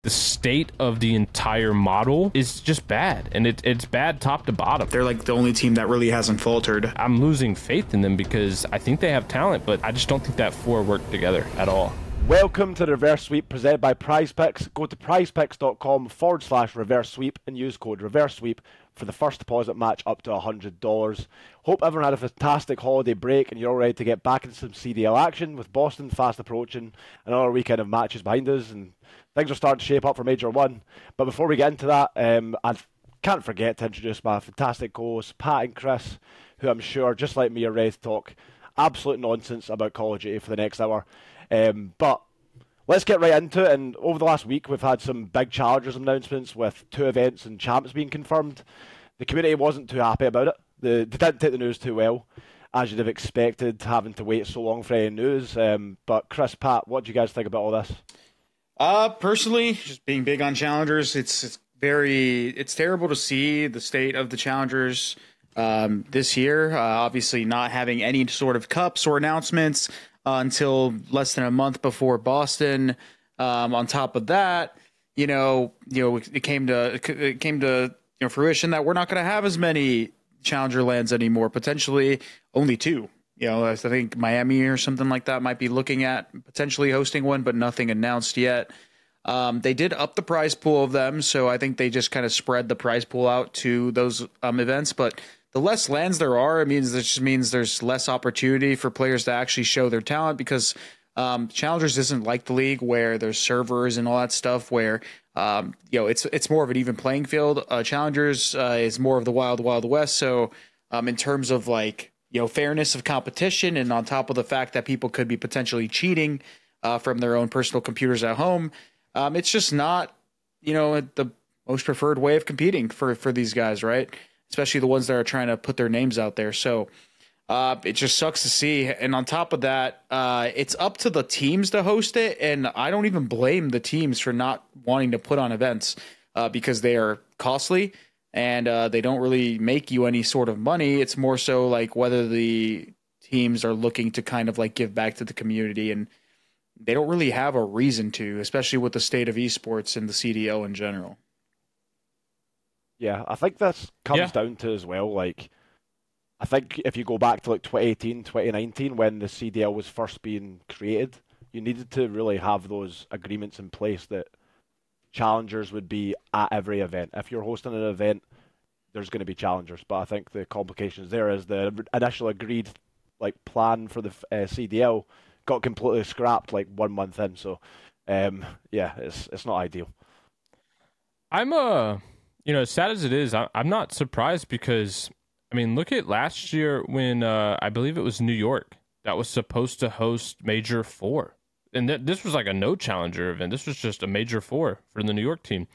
the state of the entire model is just bad, and it's bad top to bottom. They're like the only team that really hasn't faltered. I'm losing faith in them because I think they have talent, but I just don't think that four work together at all. Welcome to the Reverse Sweep presented by PrizePicks. Go to prizepicks.com/reverse sweep and use code reverse sweep for the first deposit match up to $100. Hope everyone had a fantastic holiday break and you're all ready to get back into some CDL action with Boston fast approaching, another weekend of matches behind us, and things are starting to shape up for Major 1. But before we get into that, I can't forget to introduce my fantastic co-hosts, Pat and Chris, who I'm sure, just like me, are ready to talk absolute nonsense about Call of Duty for the next hour. But let's get right into it. And over the last week, we've had some big Challengers announcements with 2 events and champs being confirmed. The community wasn't too happy about it. They didn't take the news too well, as you'd have expected, having to wait so long for any news. But Chris, Pat, what do you guys think about all this? Personally, just being big on Challengers, it's terrible to see the state of the Challengers this year. Obviously, not having any sort of cups or announcements until less than a month before Boston. On top of that, it came to fruition that we're not going to have as many Challenger lands anymore. Potentially only 2. I think Miami or something like that might be looking at potentially hosting one, but nothing announced yet. They did up the prize pool of them, so I think they just kind of spread the prize pool out to those events. But the less lands there are, it just means there's less opportunity for players to actually show their talent, because Challengers isn't like the league where there's servers and all that stuff where it's more of an even playing field. Challengers is more of the wild west. So in terms of fairness of competition, and on top of the fact that people could be potentially cheating from their own personal computers at home, it's just not the most preferred way of competing for these guys, right? Especially the ones that are trying to put their names out there. So it just sucks to see. And on top of that, it's up to the teams to host it. And I don't even blame the teams for not wanting to put on events because they are costly and they don't really make you any sort of money. It's more so like whether the teams are looking to kind of give back to the community, and they don't really have a reason to, especially with the state of esports and the CDL in general. Yeah, I think this comes down to as well, I think if you go back to 2018, 2019, when the CDL was first being created, you needed to really have those agreements in place that Challengers would be at every event. If you're hosting an event, there's going to be Challengers. But I think the complications there is the initial agreed plan for the CDL got completely scrapped 1 month in. So it's not ideal. I'm as sad as it is, I'm not surprised because, look at last year when I believe it was New York that was supposed to host Major 4. And this was a no Challenger event. This was just a Major 4 for the New York team.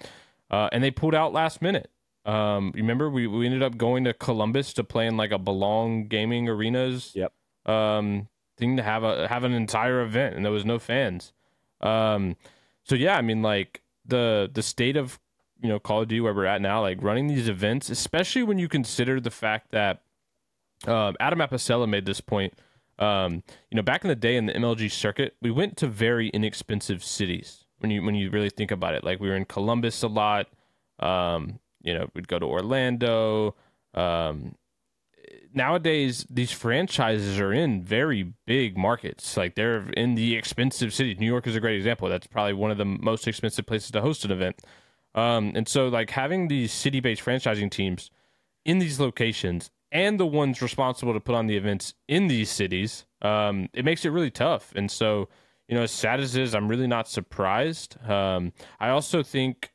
And they pulled out last minute. Remember, we ended up going to Columbus to play in a Belong Gaming Arenas thing to have an entire event, and there was no fans. The state of Call of Duty where we're at now, running these events, especially when you consider the fact that Adam Apicella made this point. Back in the day in the MLG circuit, we went to very inexpensive cities. When you really think about it, we were in Columbus a lot. We'd go to Orlando. Nowadays, these franchises are in very big markets. They're in the expensive cities. New York is a great example. That's probably one of the most expensive places to host an event. And so having these city-based franchising teams in these locations and the ones responsible to put on the events in these cities, it makes it really tough. And so, as sad as it is, I'm really not surprised. I also think,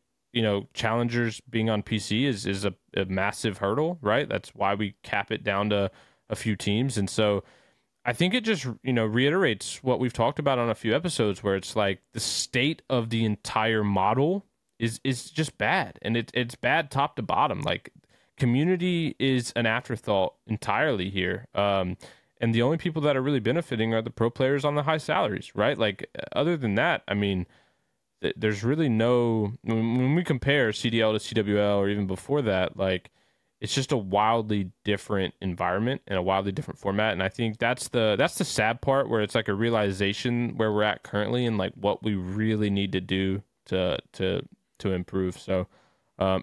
Challengers being on PC is a massive hurdle, right? That's why we cap it down to a few teams. And so I think it just, reiterates what we've talked about on a few episodes where it's the state of the entire model is just bad, and it's bad top to bottom. Community is an afterthought entirely here, and the only people that are really benefiting are the pro players on the high salaries, right? Other than that, there's really no, when we compare CDL to CWL or even before that, it's just a wildly different environment and a wildly different format. And I think that's the sad part, where it's a realization where we're at currently and what we really need to do to improve. So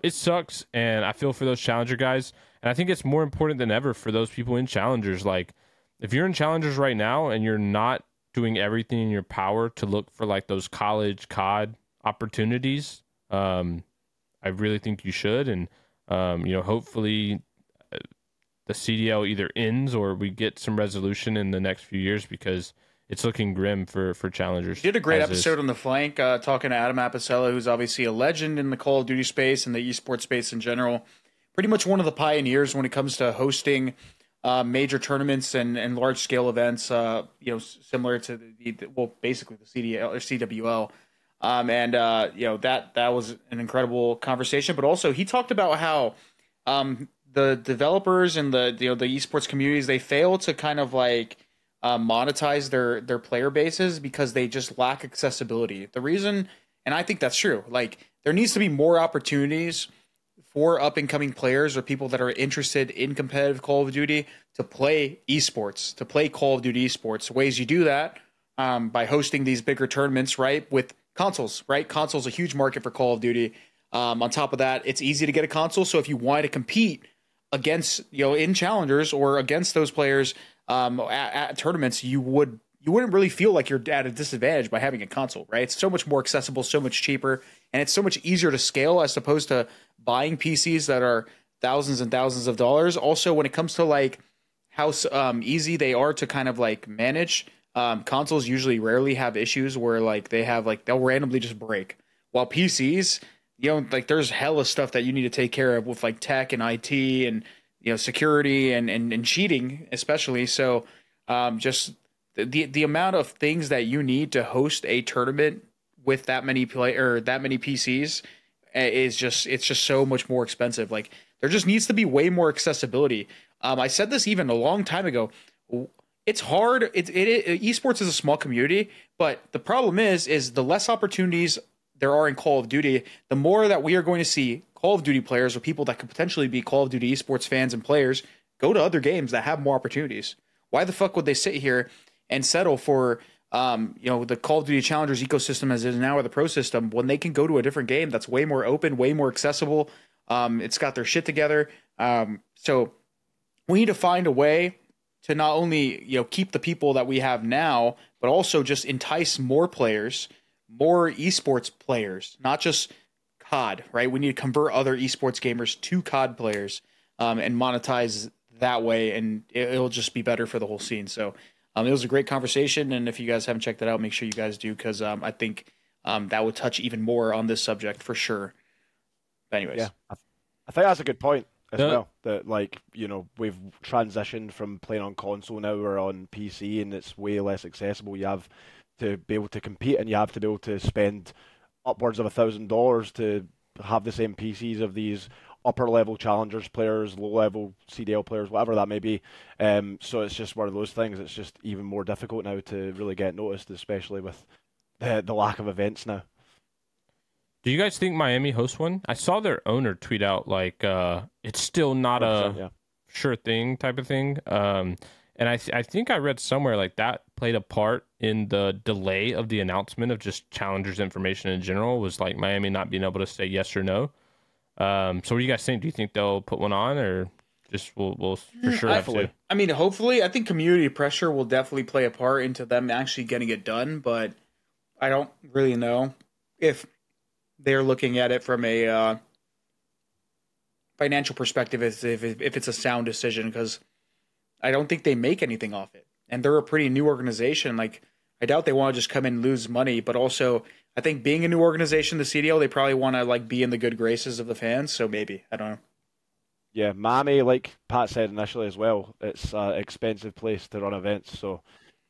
it sucks, and I feel for those challenger guys. And I think it's more important than ever for those people in challengers. Like, if you're in challengers right now and you're not doing everything in your power to look for like those college COD opportunities, I really think you should. And hopefully the CDL either ends or we get some resolution in the next few years, because it's looking grim for challengers. You did a great episode on The Flank, talking to Adam Apicella, who's obviously a legend in the Call of Duty space and the esports space in general. Pretty much one of the pioneers when it comes to hosting major tournaments and large scale events, similar to basically the CDL or CWL. That was an incredible conversation. But also he talked about how the developers and the esports communities, they fail to kind of like monetize their player bases because they just lack accessibility. The reason, and I think that's true, like there needs to be more opportunities for up and coming players or people that are interested in competitive Call of Duty to play esports, to play Call of Duty esports. Ways you do that by hosting these bigger tournaments, right? With consoles, right? Consoles a huge market for Call of Duty. On top of that, it's easy to get a console. So if you want to compete against, in challengers or against those players at tournaments, you wouldn't really feel like you're at a disadvantage by having a console, right? It's so much more accessible, so much cheaper, and it's so much easier to scale as opposed to buying PCs that are thousands and thousands of dollars. Also, when it comes to like how easy they are to kind of like manage, consoles usually rarely have issues where like they'll randomly just break. While PCs, like there's hella stuff that you need to take care of with like tech and IT and security and cheating especially. So just the amount of things that you need to host a tournament with that many PCs it's just so much more expensive. Like there just needs to be way more accessibility. I said this even a long time ago. It's hard. Esports is a small community, but the problem is the less opportunities there are in Call of Duty, the more that we are going to see Call of Duty players or people that could potentially be Call of Duty esports fans and players go to other games that have more opportunities. Why the fuck would they sit here and settle for the Call of Duty Challengers ecosystem as it is now, or the pro system, when they can go to a different game that's way more open, way more accessible? It's got their shit together. So we need to find a way to not only keep the people that we have now, but also just entice more players, more esports players, not just COD, right? We need to convert other esports gamers to COD players and monetize that way, and it'll just be better for the whole scene. So it was a great conversation, and if you guys haven't checked that out, make sure you guys do, because I think that would touch even more on this subject for sure. But anyways. Yeah, I think that's a good point as well. That we've transitioned from playing on console, now we're on PC, and it's way less accessible. You have to be able to compete, and you have to be able to spend upwards of $1,000 to have the same PCs of these upper level challengers players, low level CDL players, whatever that may be. So it's just one of those things. It's just even more difficult now to really get noticed, especially with the lack of events now. Do you guys think Miami hosts one? I saw their owner tweet out like it's still not a sure thing type of thing. And I think I read somewhere like that played a part in the delay of the announcement of just challengers information in general, was like Miami not being able to say yes or no. So what do you guys think? Do you think they'll put one on, or just we'll for sure have to? I mean, hopefully, I think community pressure will definitely play a part into them actually getting it done, but I don't really know if they're looking at it from a financial perspective if it's a sound decision, because I don't think they make anything off it. And they're a pretty new organization. Like, I doubt they want to just come in and lose money, but also I think being a new organization, the CDL, they probably want to like be in the good graces of the fans. So maybe, I don't know. Yeah, Miami, like Pat said initially as well, it's an expensive place to run events. So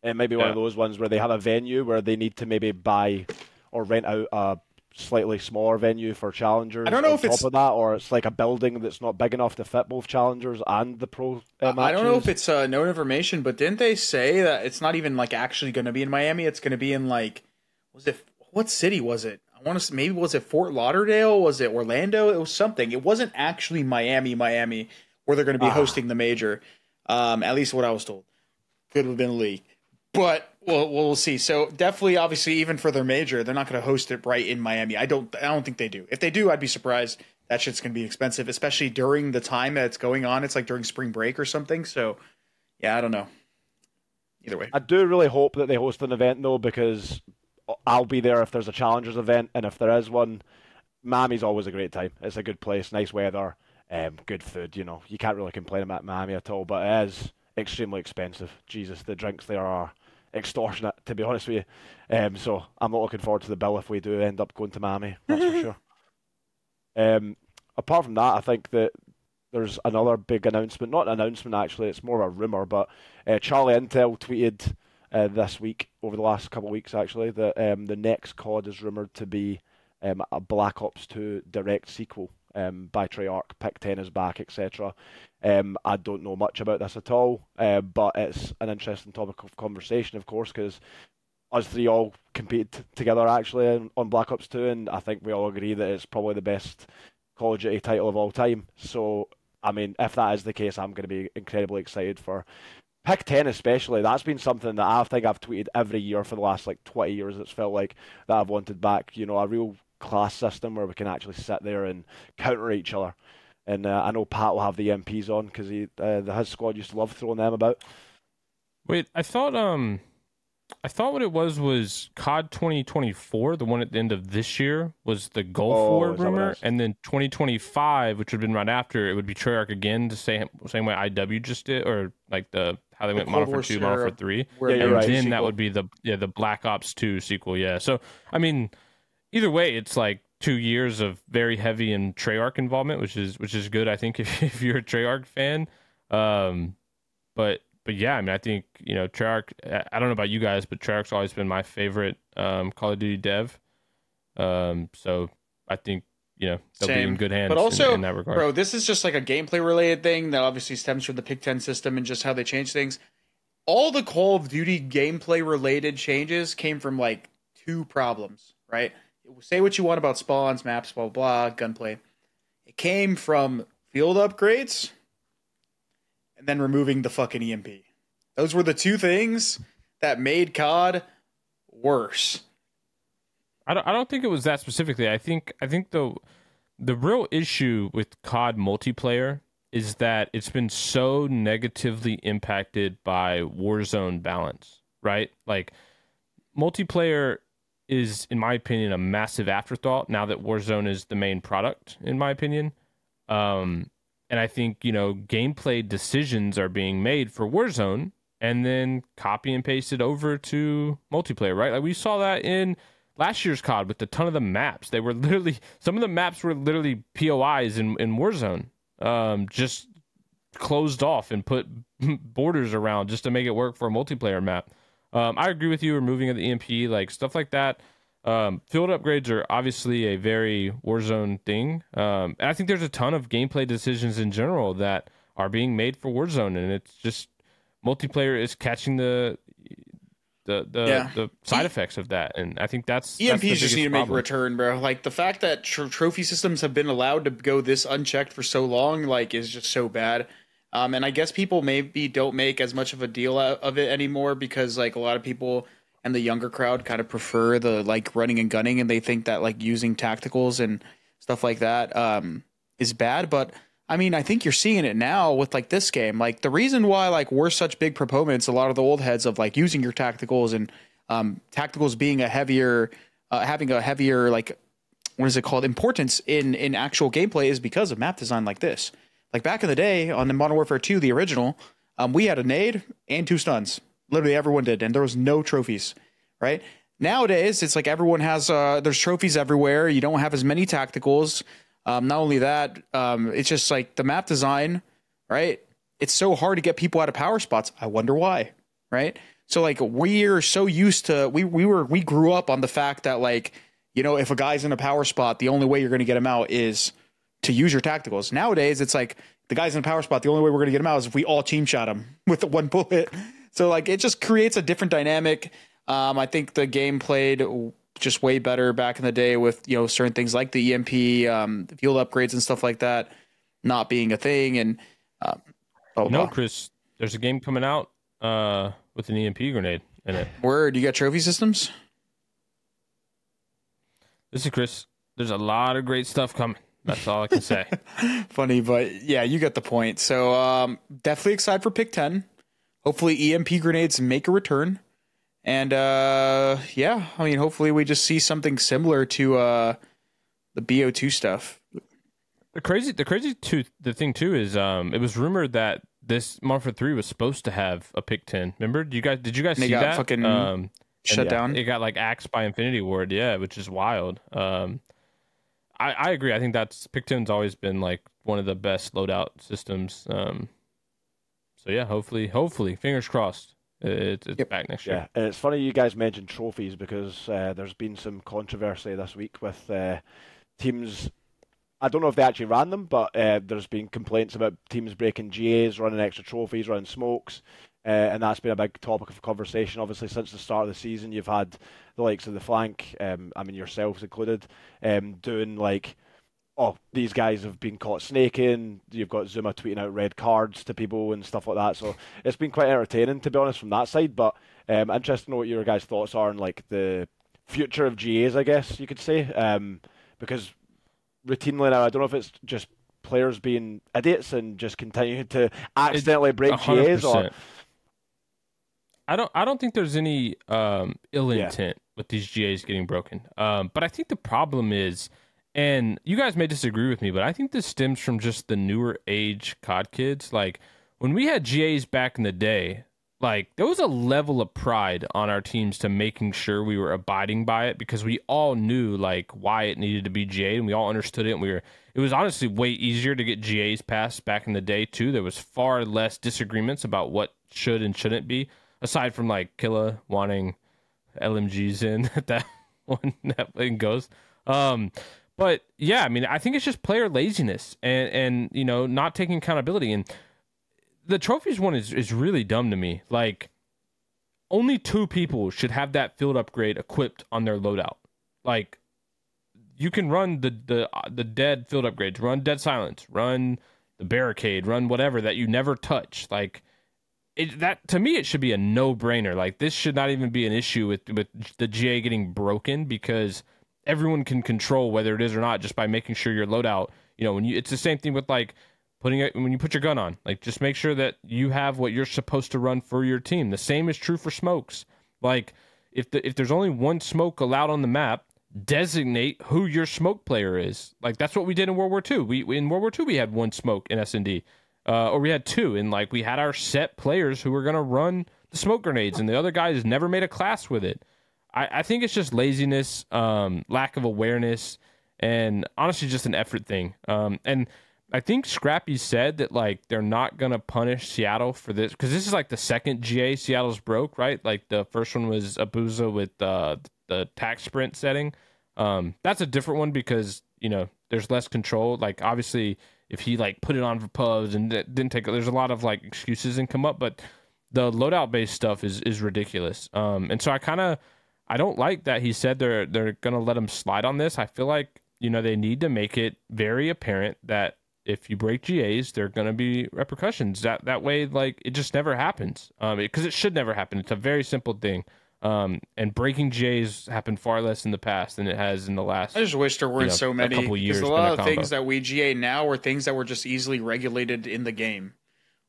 it might be one of those ones where they have a venue where they need to maybe buy or rent out a slightly smaller venue for challengers. I don't know if it's of that, or it's like a building that's not big enough to fit both challengers and the pro matches. I don't know if it's known information, but didn't they say that it's not even like actually going to be in Miami? It's going to be in like, what city was it? I want to maybe, was it Fort Lauderdale? Was it Orlando? It was something. It wasn't actually Miami, where they're going to be hosting the major. At least what I was told. Could have been a leak. But Well, we'll see. So definitely, obviously, even for their major, they're not going to host it right in Miami. I don't think they do. If they do, I'd be surprised. That shit's going to be expensive, especially during the time that it's going on. It's like during spring break or something. So, yeah, I don't know. Either way, I do really hope that they host an event though, because I'll be there if there's a Challengers event, and if there is one, Miami's always a great time. It's a good place, nice weather, good food. You know, you can't really complain about Miami at all. But it is extremely expensive. Jesus, the drinks there are extortionate, to be honest with you. So I'm not looking forward to the bill if we do end up going to Miami. That's for sure. Apart from that, I think that there's another big announcement. Not an announcement, actually. It's more of a rumor. But Charlie Intel tweeted this week, over the last couple of weeks, actually, that the next COD is rumored to be a Black Ops 2 direct sequel by Treyarch. Pick 10 is back, etc. I don't know much about this at all, but it's an interesting topic of conversation, of course, because us three all competed together actually on Black Ops 2, and I think we all agree that it's probably the best Call of Duty title of all time. So, I mean, if that is the case, I'm going to be incredibly excited for Pick 10 especially. That's been something that I think I've tweeted every year for the last 20 years. It's felt like that I've wanted back, you know, a real class system where we can actually sit there and counter each other. And I know Pat will have the MPs on because his squad used to love throwing them about. Wait, I thought what it was COD 2024, the one at the end of this year, was the Gulf War rumor, and then 2025, which would have been right after, it would be Treyarch again, the same way IW just did, or like how they went Modern Warfare 2, Modern Warfare 3, and right. then that would be the Black Ops 2 sequel. Yeah, so I mean, either way, it's like 2 years of very heavy and Treyarch involvement, which is good, I think, if you're a Treyarch fan. But yeah, I mean, I think, you know, Treyarch, I don't know about you guys, but Treyarch's always been my favorite Call of Duty dev. So I think, you know, they'll be in good hands. But also, in that regard. Bro, this is just like a gameplay related thing that obviously stems from the Pick 10 system and just how they change things. All the Call of Duty gameplay related changes came from like two problems, right? Say what you want about spawns, maps, blah, blah, blah, gunplay. It came from field upgrades and then removing the fucking EMP. Those were the two things that made COD worse. I don't think it was that specifically. I think the real issue with COD multiplayer is that it's been so negatively impacted by Warzone balance, right? Like, multiplayer is, in my opinion, a massive afterthought now that Warzone is the main product, in my opinion. And I think, you know, gameplay decisions are being made for Warzone and then copy and paste it over to multiplayer, right? Like we saw that in last year's COD with a ton of the maps. They were literally, some of the maps were literally POIs in Warzone, just closed off and put borders around just to make it work for a multiplayer map. I agree with you, removing of the EMP, like stuff like that. Field upgrades are obviously a very Warzone thing. And I think there's a ton of gameplay decisions in general that are being made for Warzone, and it's just multiplayer is catching the side effects of that. And I think that's EMPs just need to problem. make a return, bro. Like the fact that trophy systems have been allowed to go this unchecked for so long, like, is just so bad. And I guess people maybe don't make as much of a deal of it anymore because like a lot of people and the younger crowd kind of prefer the like running and gunning, and they think that like using tacticals and stuff like that is bad. But I mean, I think you're seeing it now with like this game. Like the reason why like we're such big proponents, a lot of the old heads of like using your tacticals and tacticals being a heavier, having a heavier like what is it called, importance in actual gameplay, is because of map design like this. Like back in the day on the Modern Warfare 2, the original, we had a nade and 2 stuns. Literally everyone did, and there was no trophies, right? Nowadays, it's like everyone has, there's trophies everywhere. You don't have as many tacticals. Not only that, it's just like the map design, right? It's so hard to get people out of power spots. I wonder why, right? So like we're so used to, we grew up on the fact that like, you know, if a guy's in a power spot, the only way you're going to get him out is to use your tacticals. Nowadays, it's like the guy's in a power spot. The only way we're going to get him out is if we all team shot him with the one bullet. So like it just creates a different dynamic. I think the game played just way better back in the day with, you know, certain things like the EMP, the field upgrades and stuff like that not being a thing. And no, Chris, there's a game coming out with an EMP grenade in it. Word, you got trophy systems? Listen, Chris, there's a lot of great stuff coming. That's all I can say. Funny, but yeah, you get the point. So definitely excited for Pick 10. Hopefully EMP grenades make a return. And yeah, I mean, hopefully we just see something similar to the BO2 stuff. The thing too is it was rumored that this Modern 3 was supposed to have a Pick 10. Remember? Did you guys see that? Fucking shut down. It got like axed by Infinity Ward, yeah, which is wild. I agree. I think that's Pick 10's always been like one of the best loadout systems. So yeah, hopefully, fingers crossed, it's back next year. Yeah, and it's funny you guys mentioned trophies because there's been some controversy this week with teams. I don't know if they actually ran them, but there's been complaints about teams breaking GAs, running extra trophies, running smokes. And that's been a big topic of conversation. Obviously, since the start of the season, you've had the likes of the Flank, I mean yourselves included, doing like, oh, these guys have been caught snaking. You've got Zuma tweeting out red cards to people and stuff like that. So it's been quite entertaining, to be honest, from that side. But I'm interested to know what your guys' thoughts are on like the future of GAs, I guess you could say, because routinely now, I don't know if it's just players being idiots and just continuing to accidentally break 100%. GAs or. I don't think there's any ill intent with these GAs getting broken. But I think the problem is, and you guys may disagree with me, but I think this stems from just the newer age COD kids. Like when we had GAs back in the day, like there was a level of pride on our teams to making sure we were abiding by it because we all knew like why it needed to be GA and we all understood it. And it was honestly way easier to get GAs passed back in the day too. There was far less disagreements about what should and shouldn't be. Aside from like Killa wanting LMGs in that one goes. But yeah, I mean, I think it's just player laziness and you know, not taking accountability. And the trophies one is really dumb to me. Like only 2 people should have that field upgrade equipped on their loadout. Like you can run the dead field upgrades, run Dead Silence, run the barricade, run whatever that you never touch. Like that to me, it should be a no-brainer. Like this should not even be an issue with the GA getting broken because everyone can control whether it is or not just by making sure your loadout. You know, it's the same thing with like when you put your gun on. Like just make sure that you have what you're supposed to run for your team. The same is true for smokes. Like if there's only one smoke allowed on the map, designate who your smoke player is. Like that's what we did in World War II. In World War II we had one smoke in S&D. Or we had 2, and like we had our set players who were gonna run the smoke grenades, and the other guys never made a class with it. I think it's just laziness, lack of awareness, and honestly just an effort thing. And I think Scrappy said that like they're not gonna punish Seattle for this because this is like the second GA Seattle's broke, right? Like the first one was Abuza with the tax sprint setting. That's a different one because you know there's less control. Like obviously. If he like put it on for pubs and didn't take it, there's a lot of like excuses and come up, but the loadout based stuff is ridiculous. And so I don't like that he said they're gonna let him slide on this. I feel like you know they need to make it very apparent that if you break GAs, there are gonna be repercussions. That way, like it just never happens. Because it should never happen. It's a very simple thing. And breaking GAs happened far less in the past than it has in the last. I just wish there weren't so many. Because a lot of things that we GA now were things that were just easily regulated in the game.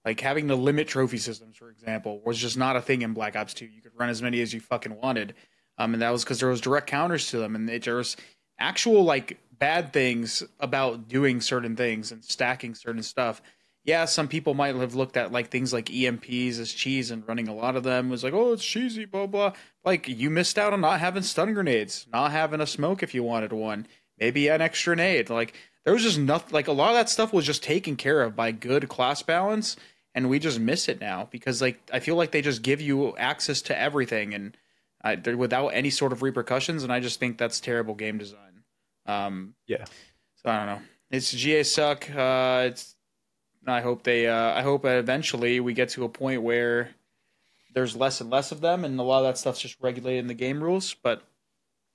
Like having the limit trophy systems, for example, was just not a thing in Black Ops 2. You could run as many as you fucking wanted. And that was because there was direct counters to them. And there was actual like bad things about doing certain things and stacking certain stuff. Yeah, some people might have looked at like things like EMPs as cheese and running a lot of them was like, oh, it's cheesy, blah, blah. Like you missed out on not having stun grenades, not having a smoke if you wanted one, maybe an extra nade. Like there was just nothing, like a lot of that stuff was just taken care of by good class balance. And we just miss it now because like, I feel like they just give you access to everything and without any sort of repercussions. And I just think that's terrible game design. Yeah. So I don't know. It's GA suck. I hope eventually we get to a point where there's less and less of them, and a lot of that stuff's just regulated in the game rules. But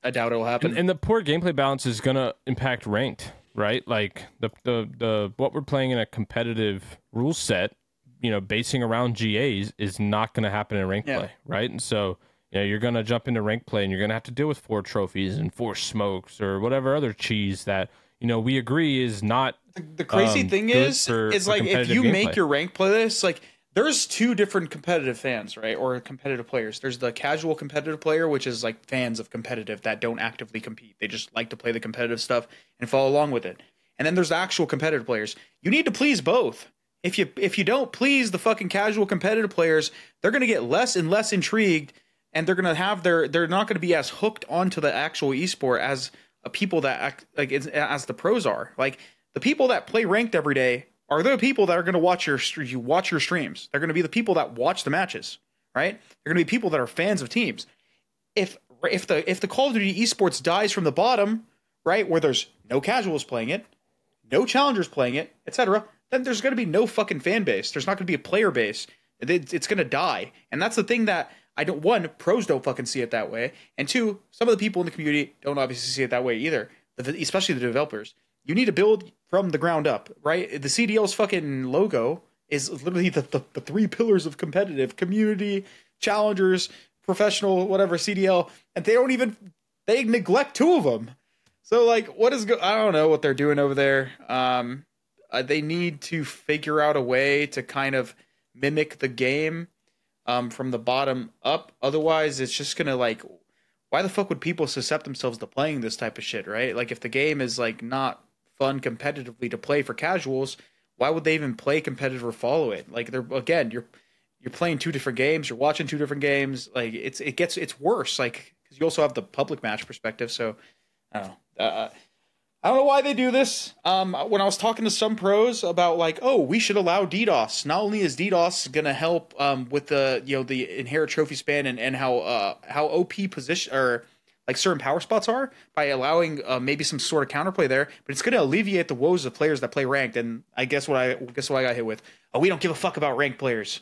I doubt it'll happen. And the poor gameplay balance is gonna impact ranked, right? Like the what we're playing in a competitive rule set, you know, basing around GAs is not gonna happen in ranked play, right? And so You know, you're gonna jump into rank play and you're gonna have to deal with 4 trophies and 4 smokes or whatever other cheese that, you know, we agree is not The crazy thing is like if you gameplay. make your rank playlist, like there's 2 different competitive fans, right? Or competitive players. There's the casual competitive player, which is like fans of competitive that don't actively compete. They just like to play the competitive stuff and follow along with it. And then there's the actual competitive players. You need to please both. If you don't please the fucking casual competitive players, they're going to get less and less intrigued, and they're going to have they're not going to be as hooked onto the actual esport as people that act like as the pros are. Like the people that play ranked every day are the people that are going to watch your streams. They're going to be the people that watch the matches, right? They're going to be people that are fans of teams. If the Call of Duty esports dies from the bottom, right, where there's no casuals playing it, no challengers playing it, etc., then there's going to be no fucking fan base. There's not going to be a player base. It's going to die. And that's the thing that pros don't fucking see it that way. And 2, some of the people in the community don't obviously see it that way either, especially the developers. You need to build from the ground up, right? The CDL's fucking logo is literally the 3 pillars of competitive: community, challengers, professional, whatever, CDL. And they neglect 2 of them. So like, I don't know what they're doing over there. They need to figure out a way to kind of mimic the game from the bottom up. Otherwise, it's just gonna like, why the fuck would people suscept themselves to playing this type of shit, right? Like if the game is like not fun competitively to play for casuals, why would they even play competitive or follow it? Like you're playing 2 different games, you're watching 2 different games. Like it's worse. Like because you also have the public match perspective. So I don't know. I don't know why they do this. When I was talking to some pros about like, oh, we should allow DDoS. Not only is DDoS gonna help with the inherent trophy span and how OP position or like certain power spots are by allowing maybe some sort of counterplay there, but it's gonna alleviate the woes of players that play ranked. And I guess what I got hit with. Oh, we don't give a fuck about ranked players.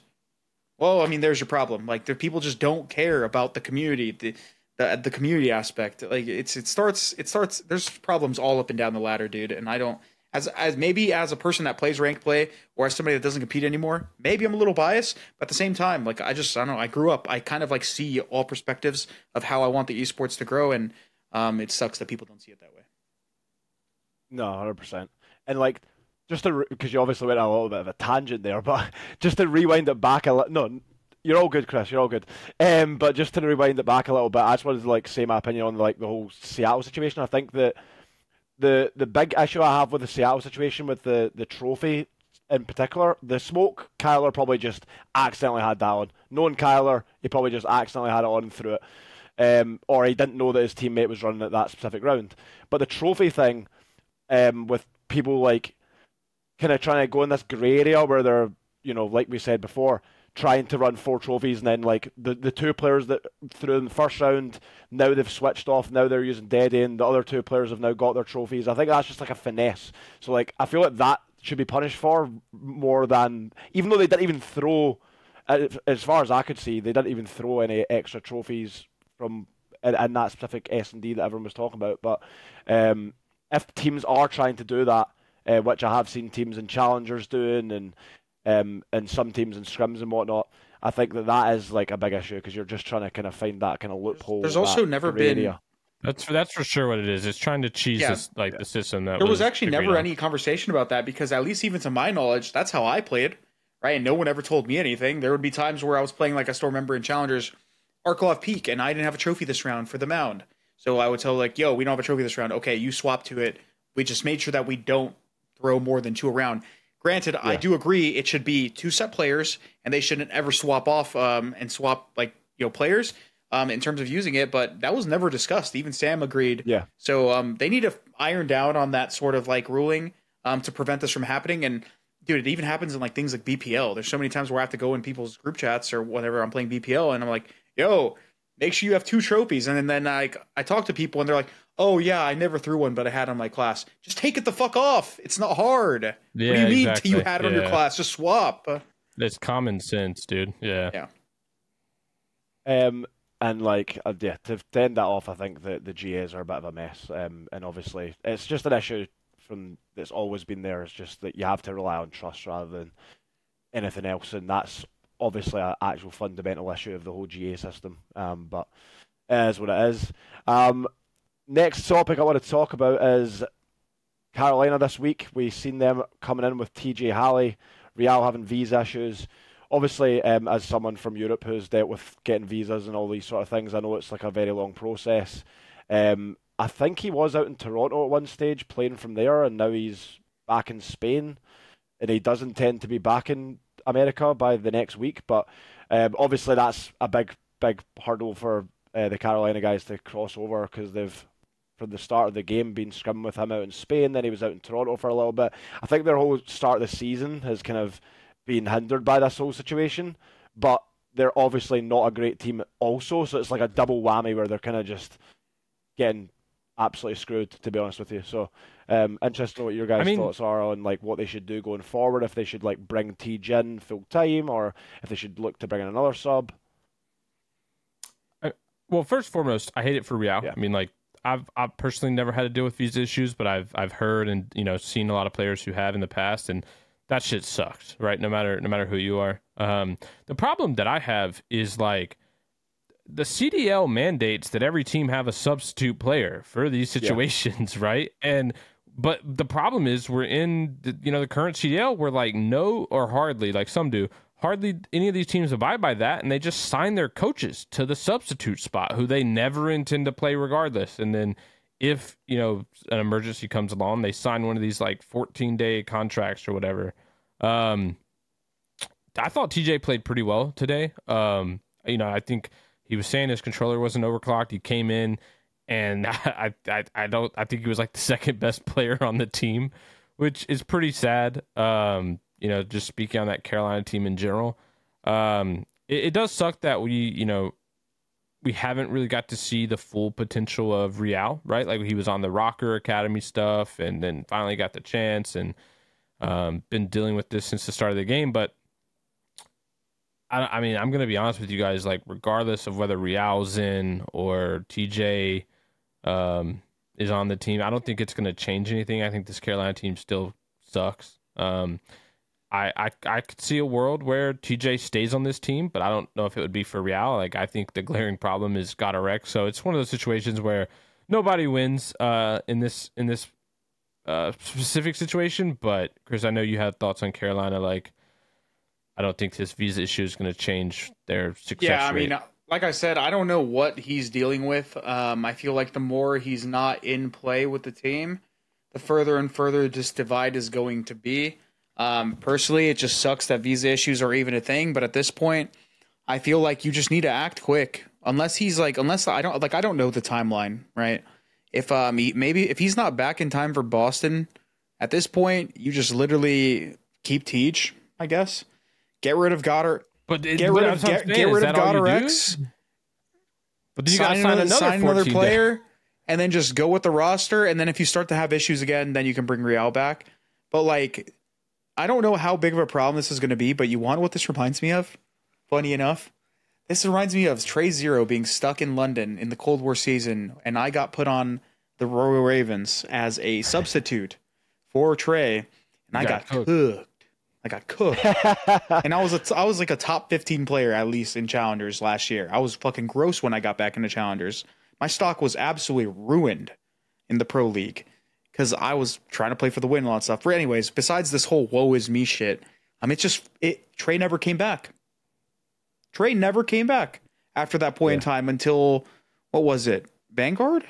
Well, I mean, there's your problem. Like, the people just don't care about the community. The community aspect, like it starts there's problems all up and down the ladder, dude. And I don't, as maybe as a person that plays ranked play or as somebody that doesn't compete anymore, maybe I'm a little biased, but at the same time, like I don't know, I grew up, I kind of like see all perspectives of how I want the esports to grow, and it sucks that people don't see it that way. No, 100%. And like, just to, because you obviously went on a little bit of a tangent there, but just to rewind it back a little, no, you're all good, Chris. You're all good. But just to rewind it back a little bit, I just wanted to like say my opinion on like the whole Seattle situation. I think that the big issue I have with the Seattle situation, with the trophy in particular, the smoke, Kyler probably just accidentally had that on. Knowing Kyler, he probably just accidentally had it on and threw it, or he didn't know that his teammate was running at that specific round. But the trophy thing, with people like kind of trying to go in this grey area where they're, like we said before, trying to run 4 trophies, and then like the 2 players that threw in the first round, now they've switched off, now they're using Deadeye, and the other 2 players have now got their trophies. I think that's just like a finesse. So like, I feel like that should be punished for more than, even though they didn't even throw, as far as I could see, they didn't even throw any extra trophies from in that specific S&D that everyone was talking about. But if teams are trying to do that, which I have seen teams and challengers doing, and some teams in scrims and whatnot, I think that is like a big issue, because you're just trying to kind of find that kind of loophole. There's also never been area. That's for sure what it is. It's trying to cheese the system that there was actually never any conversation about that, because at least even to my knowledge, that's how I played, right? And no one ever told me anything. There would be times where I was playing, like I still remember in challengers, Arklov Peak, and I didn't have a trophy this round for the mound. So I would tell like, yo, we don't have a trophy this round. Okay, you swap to it. We just made sure that we don't throw more than 2 around. Granted, I do agree it should be 2 set players, and they shouldn't ever swap off and swap like players in terms of using it. But that was never discussed. Even Sam agreed. Yeah. So they need to iron down on that sort of like ruling to prevent this from happening. And dude, it even happens in like things like BPL. There's so many times where I have to go in people's group chats or whatever. I'm playing BPL, and I'm like, yo, make sure you have 2 trophies. And then I talk to people, and they're like, oh yeah, I never threw one, but I had it on my class. Just take it the fuck off. It's not hard. Yeah, what do you mean exactly. you had it on your class? Just swap. It's common sense, dude. Yeah. And like, to end that off, I think that the GAs are a bit of a mess. And obviously, it's just an issue that's always been there. It's just that you have to rely on trust rather than anything else, and that's obviously an actual fundamental issue of the whole GA system. But it is what it is. Next topic I want to talk about is Carolina this week. We've seen them coming in with TJ Halley, Real having visa issues. Obviously, as someone from Europe who's dealt with getting visas and all these sort of things, I know it's like a very long process. I think he was out in Toronto at one stage playing from there, and now he's back in Spain, and he does intend to be back in America by the next week. But obviously, that's a big hurdle for the Carolina guys to cross over, because they've, from the start of the game, been scrimming with him out in Spain. Then he was out in Toronto for a little bit. I think their whole start of the season has kind of been hindered by this whole situation, but they're obviously not a great team also, so it's like a double whammy where they're kind of just getting absolutely screwed, to be honest with you. So interested to know what your guys' thoughts are on like what they should do going forward, if they should like bring Tej in full time, or if they should look to bring in another sub. Well, first and foremost, I hate it for Real. Yeah. I mean, like, I've personally never had to deal with visa issues, but I've heard and seen a lot of players who have in the past, and that shit sucks, right? No matter who you are. The problem that I have is like the CDL mandates that every team have a substitute player for these situations, right? But the problem is we're in the current CDL where like no or hardly, like some do, hardly any of these teams abide by that, and they just sign their coaches to the substitute spot who they never intend to play regardless. And then if, an emergency comes along, they sign one of these like 14-day contracts or whatever. I thought TJ played pretty well today. I think he was saying his controller wasn't overclocked. He came in, and I think he was like the second best player on the team, which is pretty sad. Just speaking on that Carolina team in general. It does suck that we haven't really got to see the full potential of Real, right? Like he was on the Rocker Academy stuff and then finally got the chance, and been dealing with this since the start of the game. But I mean, I'm going to be honest with you guys, like regardless of whether Real's in or TJ is on the team, I don't think it's going to change anything. I think this Carolina team still sucks. I could see a world where TJ stays on this team, but I don't know if it would be for Real. Like I think the glaring problem is Godarek. So it's one of those situations where nobody wins in this specific situation. But Chris, I know you had thoughts on Carolina. Like I don't think this visa issue is going to change their success rate. I mean, like I said, I don't know what he's dealing with. I feel like the more he's not in play with the team, the further and further this divide is going to be. Personally, it just sucks that visa issues are even a thing. But at this point, I feel like you just need to act quick. I don't know the timeline, right? If he's not back in time for Boston, at this point, you just literally keep Tej, I guess. Get rid of Goddard. Get rid of Goddard. But then you got to sign another player, and then just go with the roster. And then if you start to have issues again, then you can bring Real back. But like, I don't know how big of a problem this is going to be. But you want what this reminds me of? Funny enough, this reminds me of Trey Zero being stuck in London in the Cold War season, and I got put on the Royal Ravens as a substitute for Trey, and I got cooked. I got cooked. And I was like a top 15 player at least in Challengers last year. I was fucking gross when I got back into Challengers. My stock was absolutely ruined in the Pro League because I was trying to play for the win and all that stuff. But anyways, besides this whole woe is me shit, Trey never came back. Trey never came back after that point in time until, what was it, Vanguard?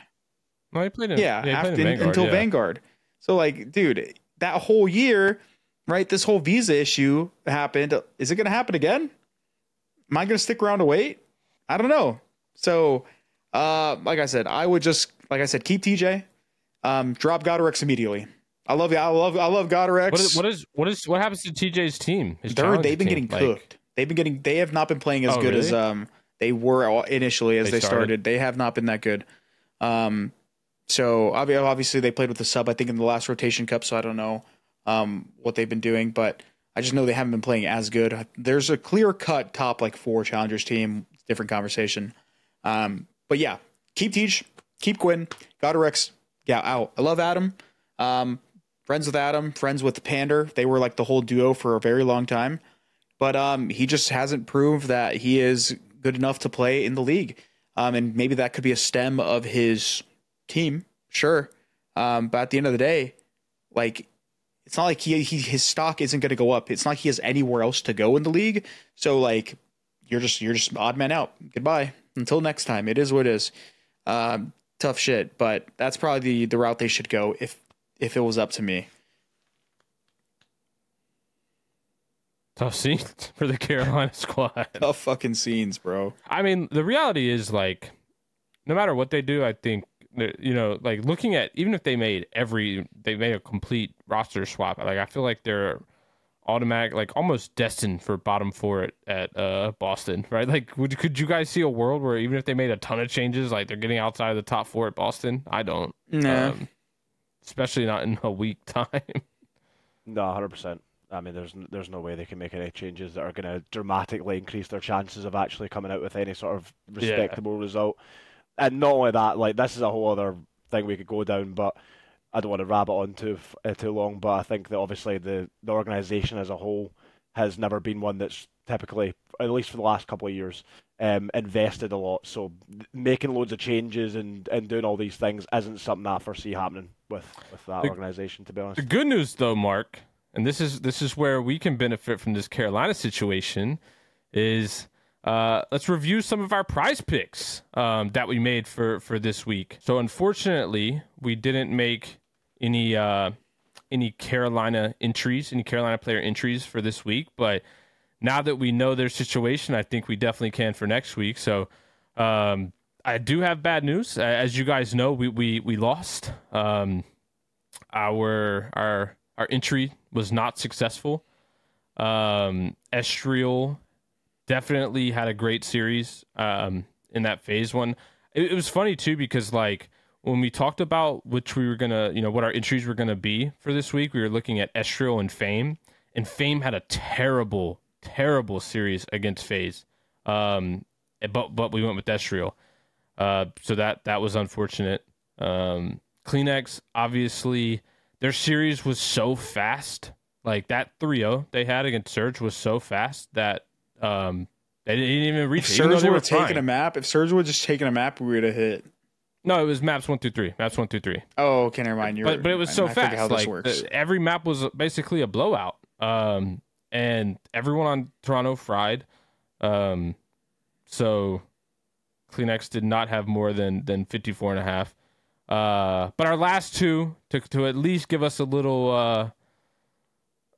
No, he played in Vanguard, until Vanguard. So like, dude, that whole year, right, this whole visa issue happened. Is it going to happen again? Am I going to stick around to wait? I don't know. So, like I said, keep TJ. Drop Godarex immediately. I love Godarex. What happens to TJ's team? They've been getting cooked. They have not been playing as good as they were initially as they started. They have not been that good. So obviously they played with the sub, I think, in the last rotation cup. So I don't know what they've been doing, but I just know they haven't been playing as good. There's a clear cut top like 4 Challengers team. Different conversation. But yeah, keep Tej, keep Quinn, Godarex. Yeah, out. I love Adam. Friends with Adam, friends with Pander. They were like the whole duo for a very long time. but he just hasn't proved that he is good enough to play in the league. And maybe that could be a stem of his team, sure. But at the end of the day, like, it's not like his stock isn't going to go up. It's not like he has anywhere else to go in the league. So like, you're just odd man out. Goodbye. Until next time. It is what it is. Tough shit. But that's probably the route they should go if it was up to me. Tough scenes for the Carolina squad. Tough fucking scenes, bro. I mean, the reality is, like, no matter what they do, I think, you know, like, looking at, even if they made a complete roster swap, like, I feel like they're automatic, like, almost destined for bottom four at Boston, right? Like, could you guys see a world where even if they made a ton of changes, like, they're getting outside of the top four at Boston? I don't. Nah. Especially not in a week time. No, 100%. I mean, there's no way they can make any changes that are going to dramatically increase their chances of actually coming out with any sort of respectable result. And not only that, like, this is a whole other thing we could go down, but I don't want to rabbit on too long. But I think that obviously the organisation as a whole has never been one that's typically, at least for the last couple of years, invested a lot. So making loads of changes and doing all these things isn't something that I foresee happening with that organisation, to be honest. The good news, though, Mark, and this is where we can benefit from this Carolina situation, is let's review some of our prize picks that we made for this week. So unfortunately, we didn't make any Carolina player entries for this week. But now that we know their situation, I think we definitely can for next week. So I do have bad news. As you guys know, we lost. Our entry was not successful. Estriel definitely had a great series in that phase one. It was funny too, because like when we talked about which we were gonna, you know, what our entries were gonna be for this week, we were looking at Estriel and Fame had a terrible series against FaZe. But we went with Estriel. So that was unfortunate. Kleenex, obviously, their series was so fast. Like that 3-0 they had against Surge was so fast that they didn't even reach it. Surge would have taken a map. If Surge would have just taken a map, we would have hit. No, it was maps 1 through 3. Maps 1 through 3. Oh, okay, never mind. But it was so fast. How this works. Every map was basically a blowout. And everyone on Toronto fried. So Kleenex did not have more than 54.5. But our last two to at least give us a little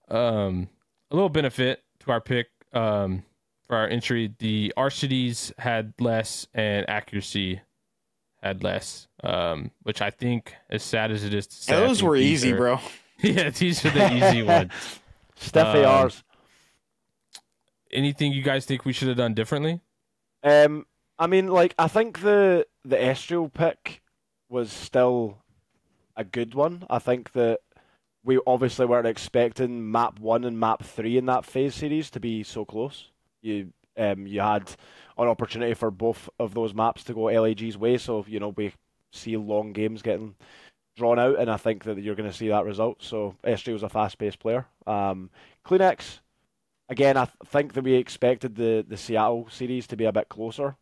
benefit to our pick for our entry. The RCDs had less and accuracy had less, which I think, as sad as it is to say, those were easy, bro. Yeah, these are the easy ones. Steffi R's. Anything you guys think we should have done differently? I mean, like, I think the Estriel pick was still a good one. I think that we obviously weren't expecting map 1 and map 3 in that phase series to be so close. You had an opportunity for both of those maps to go LAG's way, so you know we see long games getting drawn out, and I think that you're going to see that result. So Estriel was a fast-paced player. Kleenex, again, I think that we expected the Seattle series to be a bit closer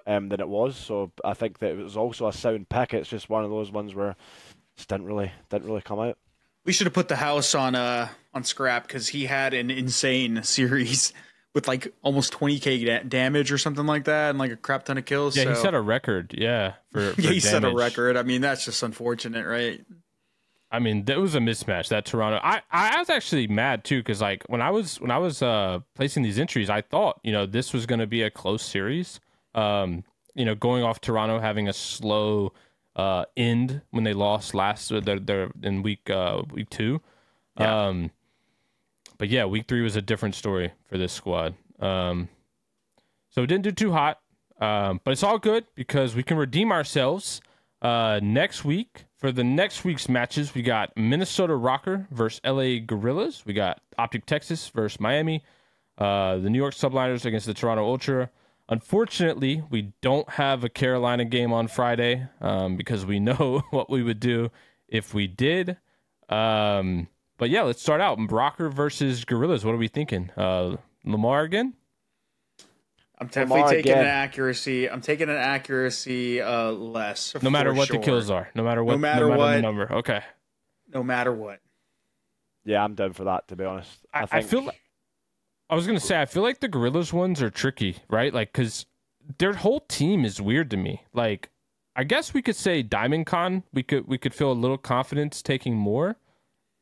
than it was. So I think that it was also a sound pick. It's just one of those ones where it didn't really come out. We should have put the house on Scrap because he had an insane series with like almost 20k damage or something like that, and like a crap ton of kills. Yeah, so. He set a record. Yeah, for he set a record. I mean, that's just unfortunate, right? I mean, that was a mismatch. That Toronto. I was actually mad too, because like when I was placing these entries, I thought, you know, this was going to be a close series. You know, going off Toronto having a slow end when they lost last. They're in week 2. Yeah. But yeah, week 3 was a different story for this squad. So it didn't do too hot, but it's all good because we can redeem ourselves next week. For the next week's matches, we got Minnesota Rocker versus LA Gorillas. We got Optic Texas versus Miami. The New York Subliners against the Toronto Ultra. Unfortunately, we don't have a Carolina game on Friday because we know what we would do if we did. But yeah, let's start out. Rocker versus Gorillas. What are we thinking? Lamar again? I'm definitely Lamar taking again. an accuracy. I'm taking an accuracy less. No matter for what sure. the kills are. No matter what. No matter the what. number. Okay. No matter what. Yeah, I'm down for that, to be honest. I feel like I was gonna say I feel like the Gorillas ones are tricky, right? Like, because their whole team is weird to me. Like, I guess we could say Diamond Con. We could feel a little confidence taking more.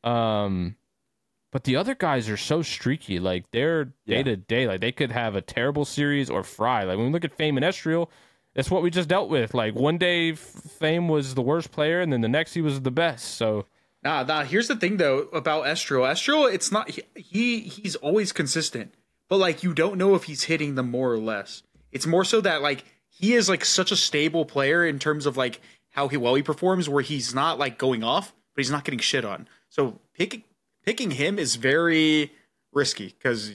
But the other guys are so streaky. Like, they're day to day. Like, they could have a terrible series or fry. Like, when we look at Fame and Estriel, that's what we just dealt with. Like, one day Fame was the worst player, and then the next he was the best. So. Nah. Here's the thing though about Estriel. Estriel, it's not he's always consistent, but like you don't know if he's hitting them more or less. It's more so that like he is like such a stable player in terms of like how he performs, where he's not like going off, but he's not getting shit on. So picking him is very risky because,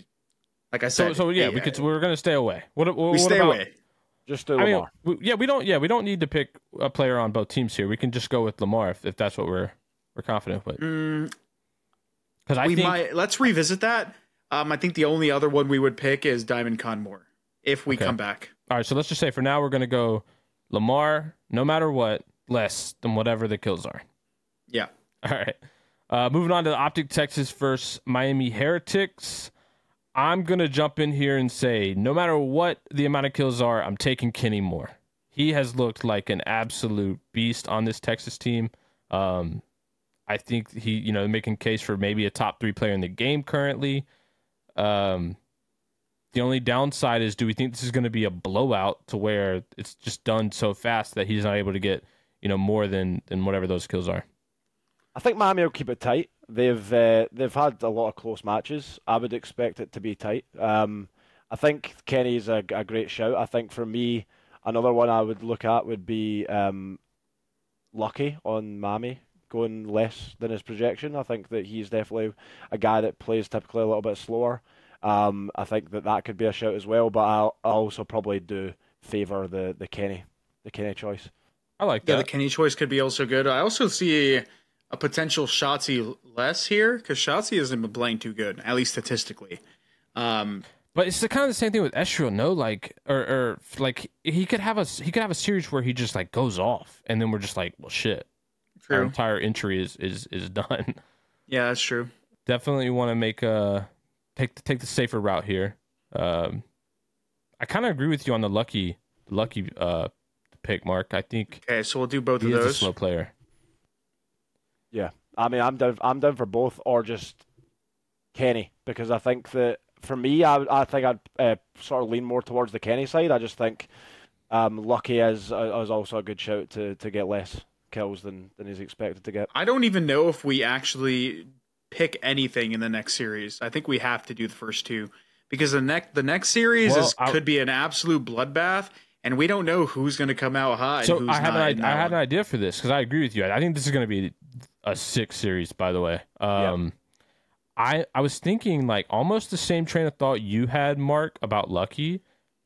like I said, we're gonna stay away. What stay about, away. Just do Lamar. We don't need to pick a player on both teams here. We can just go with Lamar if that's what we're confident with. Because let's revisit that. I think the only other one we would pick is Diamond Con Moore if we come back. All right, so let's just say for now we're going to go Lamar, no matter what, less than whatever the kills are. Yeah. All right. Moving on to the Optic Texas versus Miami Heretics. I'm going to jump in here and say, no matter what the amount of kills are, I'm taking Kenny Moore. He has looked like an absolute beast on this Texas team. I think he, making case for maybe a top 3 player in the game currently. The only downside is, do we think this is going to be a blowout to where it's just done so fast that he's not able to get, more than whatever those kills are? I think Miami will keep it tight. They've had a lot of close matches. I would expect it to be tight. I think Kenny's a great shout. I think for me, another one I would look at would be Lucky on Miami, going less than his projection. I think that he's definitely a guy that plays typically a little bit slower. I think that could be a shout as well, but I'll also probably do favour the Kenny choice. I like that. Yeah, the Kenny choice could be also good. I also see a potential Shotzi less here because Shotzi hasn't been playing too good, at least statistically. But it's kind of the same thing with Estriel, no? Like, or like he could have a series where he just like goes off, and then we're just like, well, shit. True. Our entire entry is done. Yeah, that's true. Definitely want to make take the safer route here. I kind of agree with you on the lucky pick, Mark. I think. Okay, so we'll do both of he is those. a slow player. Yeah, I mean, I'm down for both, or just Kenny, because I think that for me, I think I'd sort of lean more towards the Kenny side. I just think Lucky is also a good shout to get less kills than he's expected to get. I don't even know if we actually pick anything in the next series. I think we have to do the first two because the next series could be an absolute bloodbath, and we don't know who's going to come out hot. So and who's I had an idea for this because I agree with you. I think this is going to be a 6 series, by the way. I was thinking like almost the same train of thought you had, Mark, about Lucky,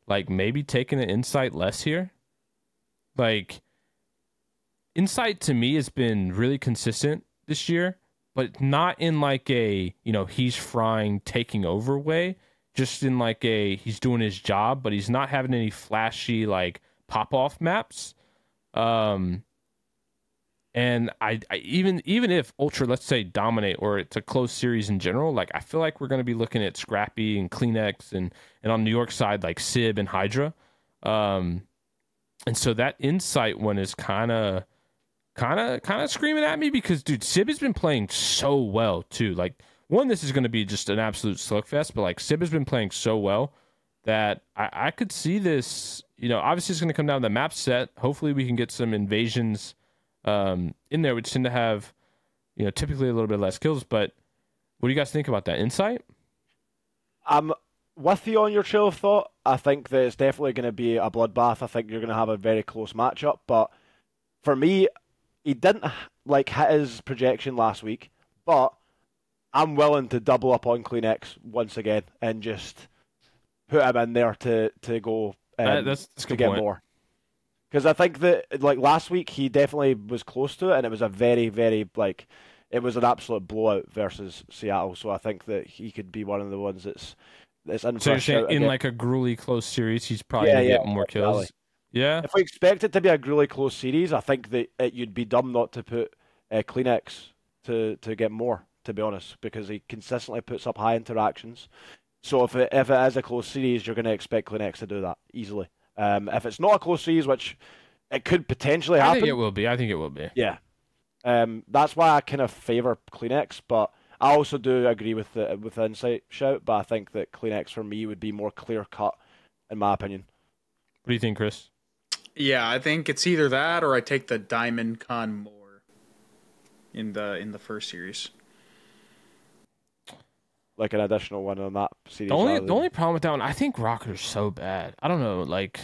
like maybe taking an Insight less here. Like, Insight to me has been really consistent this year, but not in like a, he's frying, taking over way, just in like a, he's doing his job, but he's not having any flashy like pop-off maps. And I even if Ultra, let's say, dominate or it's a close series in general, like I feel like we're going to be looking at Scrappy and Kleenex and on New York side like Sib and Hydra, and so that Insight one is kind of screaming at me because dude, Sib has been playing so well too. Like this is going to be just an absolute slugfest, but like Sib has been playing so well that I could see this. Obviously it's going to come down to the map set. Hopefully we can get some invasions in there, which tend to have, typically a little bit less kills. But what do you guys think about that Insight? I'm with you on your trail of thought. I think that it's definitely going to be a bloodbath. I think you're going to have a very close matchup. But for me, he didn't hit his projection last week. But I'm willing to double up on Kleenex once again and just put him in there to go that's to get point. More. Because I think that, last week, he definitely was close to it, and it was a very, very, it was an absolute blowout versus Seattle. So I think that he could be one of the ones that's it's in So for you're a saying shout in again. like a gruely close series, he's probably gonna get more kills. Exactly. Yeah. If we expect it to be a really close series, I think that you'd be dumb not to put Kleenex to get more, to be honest, because he consistently puts up high interactions. So if it is a close series, you're going to expect Kleenex to do that easily. If it's not a close series, which it could potentially happen, I think it will be. I think it will be. yeah. That's why I kind of favour Kleenex, but I also do agree with the Insight shout. But I think that Kleenex for me would be more clear cut, in my opinion. What do you think, Chris? Yeah, I think it's either that or I take the Diamond Con more in the first series. Like an additional one on that series. The only problem with that one, I think Rocker's so bad. I don't know, like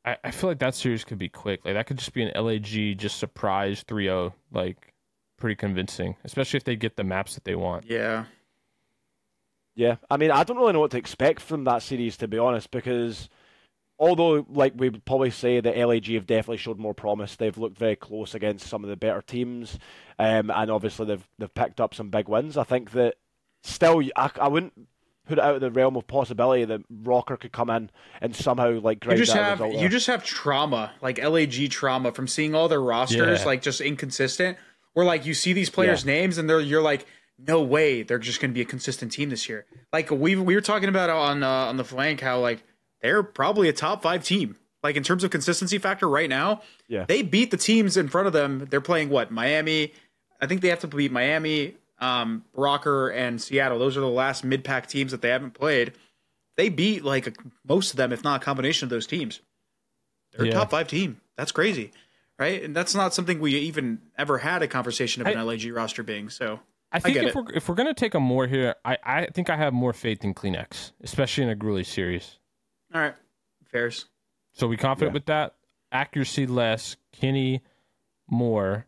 I feel like that series could be quick. Like that could just be an LAG just surprise 3-0, like pretty convincing, especially if they get the maps that they want. Yeah. Yeah, I mean, I don't really know what to expect from that series, to be honest, because although, like we would probably say that LAG have definitely showed more promise, they've looked very close against some of the better teams, and obviously they've picked up some big wins. I think that still, I wouldn't put it out of the realm of possibility that Rocker could come in and somehow like grind that result. You just have trauma, like LAG trauma from seeing all their rosters like just inconsistent. Where like you see these players' names and you're like, no way they're just going to be a consistent team this year. Like we were talking about on the flank how like they're probably a top 5 team. Like in terms of consistency factor right now, they beat the teams in front of them. They're playing what? Miami. I think they have to beat Miami, Rocker, and Seattle. Those are the last mid-pack teams that they haven't played. They beat like most of them, if not a combination of those teams. They're a top 5 team. That's crazy, right? And that's not something we even ever had a conversation of an LAG roster being. So I think if we're gonna take a more here, I think I have more faith in Kleenex, especially in a Gruely series. All right, fairs. So we confident with that? Accuracy less, Kenny more,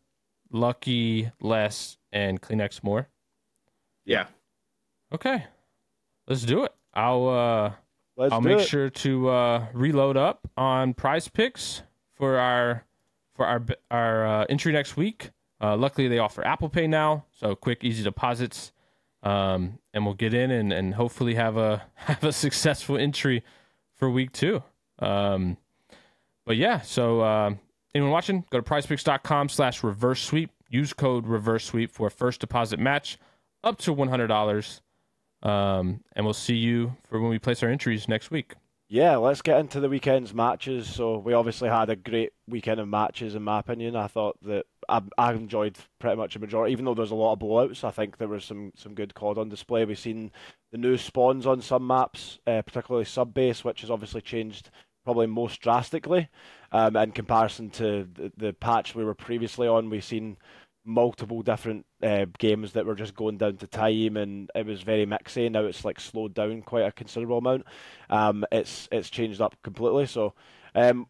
Lucky less, and Kleenex more. Yeah. Okay, let's do it. I'll make sure to reload up on Prize Picks for our entry next week. Luckily, they offer Apple Pay now, so quick, easy deposits, and we'll get in and hopefully have a successful entry for week 2. But yeah, so anyone watching, go to prizepicks.com/reverse sweep. Use code reverse sweep for a first deposit match up to $100. And we'll see you for when we place our entries next week. Yeah, let's get into the weekend's matches. So we obviously had a great weekend of matches, in my opinion. I thought that I enjoyed pretty much a majority, even though there's a lot of blowouts. I think there was some good COD on display. We've seen the new spawns on some maps, particularly Subbase, which has obviously changed probably most drastically in comparison to the patch we were previously on. We've seen multiple different games that were just going down to time, and it was very mixy. Now it's like slowed down quite a considerable amount. It's changed up completely. So for